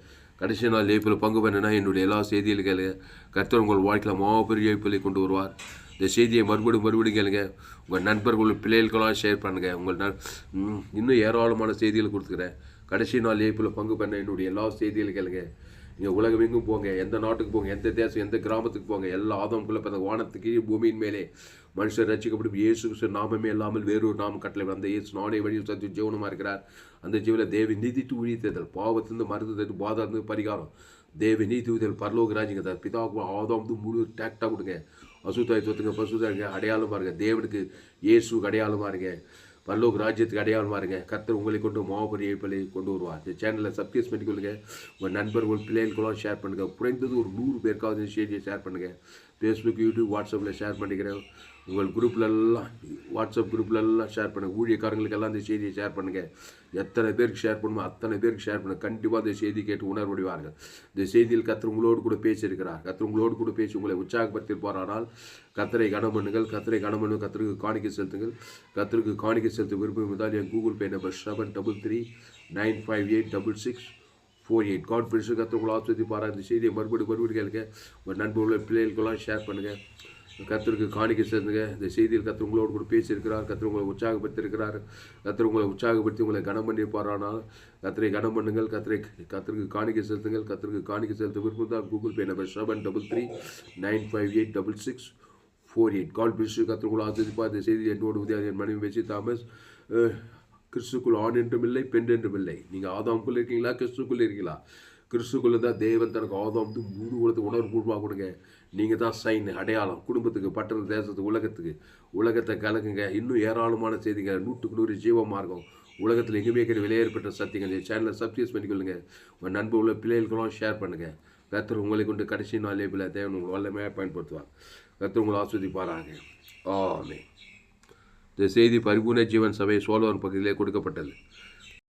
கடைசி நாள் ஏப்பில் பங்கு பண்ணினா என்னுடைய எல்லா செய்திகளும் கேளுங்க. கர்த்தர் உங்கள் வாழ்க்கையில் மாபெரிய ஏப்பிலை கொண்டு வருவார். இந்த செய்தியை மறுபடியும் கேளுங்க. உங்கள் நண்பர்கள் பிள்ளைகளுக்கெல்லாம் ஷேர் பண்ணுங்கள். இன்னும் ஏராளமான செய்திகள் கொடுத்துக்கிறேன். கடைசி நாள் ஏப்பில் பங்கு பண்ண என்னுடைய எல்லா செய்திகளும் கேளுங்க. நீங்கள் உலகம் எங்கும் போங்க, எந்த நாட்டுக்கு போங்க, எந்த தேசம் எந்த கிராமத்துக்கு போங்க, எல்லா ஆதாமுக்குள்ளே பிறந்த வானத்துக்கு பூமியின் மேலே மனுஷர் ரசிக்கப்படும் இயேசு கிறிஸ்து நாமமே இல்லாமல் வேறொரு நாம கட்டளை அந்த இயேசு நானே வழியும் சத்தியம் ஜீவனமாக இருக்கிறார். அந்த ஜீவனில் தேவி நீதித்து உழித்தல் பாவத்திலிருந்து மருந்து பாதாந்து பரிகாரம் தேவி நீதி உதல் பரலோக ராஜிங்க பிதாவுக்கு ஆதாம் முழு டேக்டாக கொடுங்க. அசுத்தாய் தொத்துங்க பசுதாங்க அடையாளமாக இருங்க. தேவனுக்கு இயேசுக்கு அடையாளமாக இருங்க. பரலோக ராஜ்யத்துக்கு அடையாளமாக இருங்க. கர்த்தர் உங்களை கொண்டு மாபெரிய இழப்பலை கொண்டு வருவார். இந்த சேனலை சப்ஸ்கிரைப் பண்ணிக்கொள்ளுங்க. உங்கள் நண்பர்கள் பிள்ளைகளுக்கெல்லாம் ஷேர் பண்ணுங்கள். குறைந்தது ஒரு 100 பேருக்காவது இந்த செய்தியை ஷேர் பண்ணுங்கள். ஃபேஸ்புக், யூடியூப், வாட்ஸ்அப்பில் ஷேர் பண்ணிக்கிறேன். உங்கள் குரூப்லெல்லாம், வாட்ஸ்அப் குரூப்லெல்லாம் ஷேர் பண்ணுங்கள். ஊழியக்காரங்களுக்கெல்லாம் இந்த செய்தியை ஷேர் பண்ணுங்கள். எத்தனை பேருக்கு ஷேர் பண்ணுமோ அத்தனை பேருக்கு ஷேர் பண்ணுங்கள். கண்டிப்பாக இந்த செய்தி கேட்டு உணர்வடைவார்கள். இந்த செய்தியில் கர்த்தர் உங்களோடு கூட பேசியிருக்கிறார். கர்த்தர் உங்களோடு கூட பேசி உங்களை உற்சாகப்படுத்தியிருப்பார். ஆனால் கர்த்தரை கனம் பண்ணுங்கள். கர்த்தரை கனம் பண்ணுங்கள். கர்த்தருக்கு காணிக்கை செலுத்துங்கள். கர்த்தருக்கு காணிக்கை செலுத்த விருப்பம் இருந்தால் என் கூகுள் பே நம்பர் 7339586648. கான்ஃபரன்ஸு கர்த்தர் உங்களை ஆஸ்வதிப்பாரா. இந்த செய்தியை மறுபடி கேளுங்க. உங்கள் நண்பர்கள் பிள்ளைகளுக்கெல்லாம் ஷேர் பண்ணுங்கள். கர்த்தருக்கு காணிக்கை செலுத்துங்க. இந்த செய்தியில் கர்த்தர் உங்களோடு கூட பேசியிருக்கிறார். கர்த்தர் உங்களை உற்சாகப்படுத்தியிருக்கிறார். கர்த்தர் உங்களை உற்சாகப்படுத்தி உங்களை கனம் பண்ணியிருப்பாரானால் கர்த்தரை கனம் பண்ணுங்கள். கர்த்தருக்கு காணிக்கை செலுத்துங்கள். கர்த்தருக்கு காணிக்கை செலுத்த விருப்பம் தான் கூகுள் பே நம்பர் 7339586648. கால் பிரிச்சு கர்த்தர் உங்களை ஆஸ்வதிப்பார். இந்த செய்தி என்னோடு உதவி என் மனைவி பேசி தாமஸ். கிறிஸ்துக்குள் ஆண் என்றும் இல்லை, பெண் என்றும் இல்லை. நீங்கள் ஆதாமுக்குள்ளே இருக்கீங்களா, கிறிஸ்துக்குள்ளே இருக்கீங்களா? கிறிஸ்துக்குள்ளே தான் தேவன் தனக்கு ஆதாம் முழு உலகத்துக்கு உணர்வுபூர்வமாக கொடுங்க. நீங்கள் தான் சைன், அடையாளம், குடும்பத்துக்கு, பட்டண தேசத்துக்கு, உலகத்தை கலக்குங்க. இன்னும் ஏராளமான செய்திங்க. 100க்கு 100 ஜீவ மார்க்கம். உலகத்தில் எங்கேயுமே கிடையாது விலையேற்பட்ட சத்தியங்க. இந்த சேனலை சப்ஸ்கிரைப் பண்ணிக்கொள்ளுங்க. உங்கள் நண்பர் உள்ள பிள்ளைகளுக்கெல்லாம் ஷேர் பண்ணுங்கள். கர்த்தர் உங்களை கொண்டு கடைசி நாளே பிள்ளை தேவன் உங்களை வல்லமையாக பயன்படுத்துவார். கர்த்தர் உங்களை ஆஸ்வதிப்பாராங்க. ஆமென். இந்த செய்தி பரிபூர்ண ஜீவன் சபை சோழவன் பகுதியிலே கொடுக்கப்பட்டது.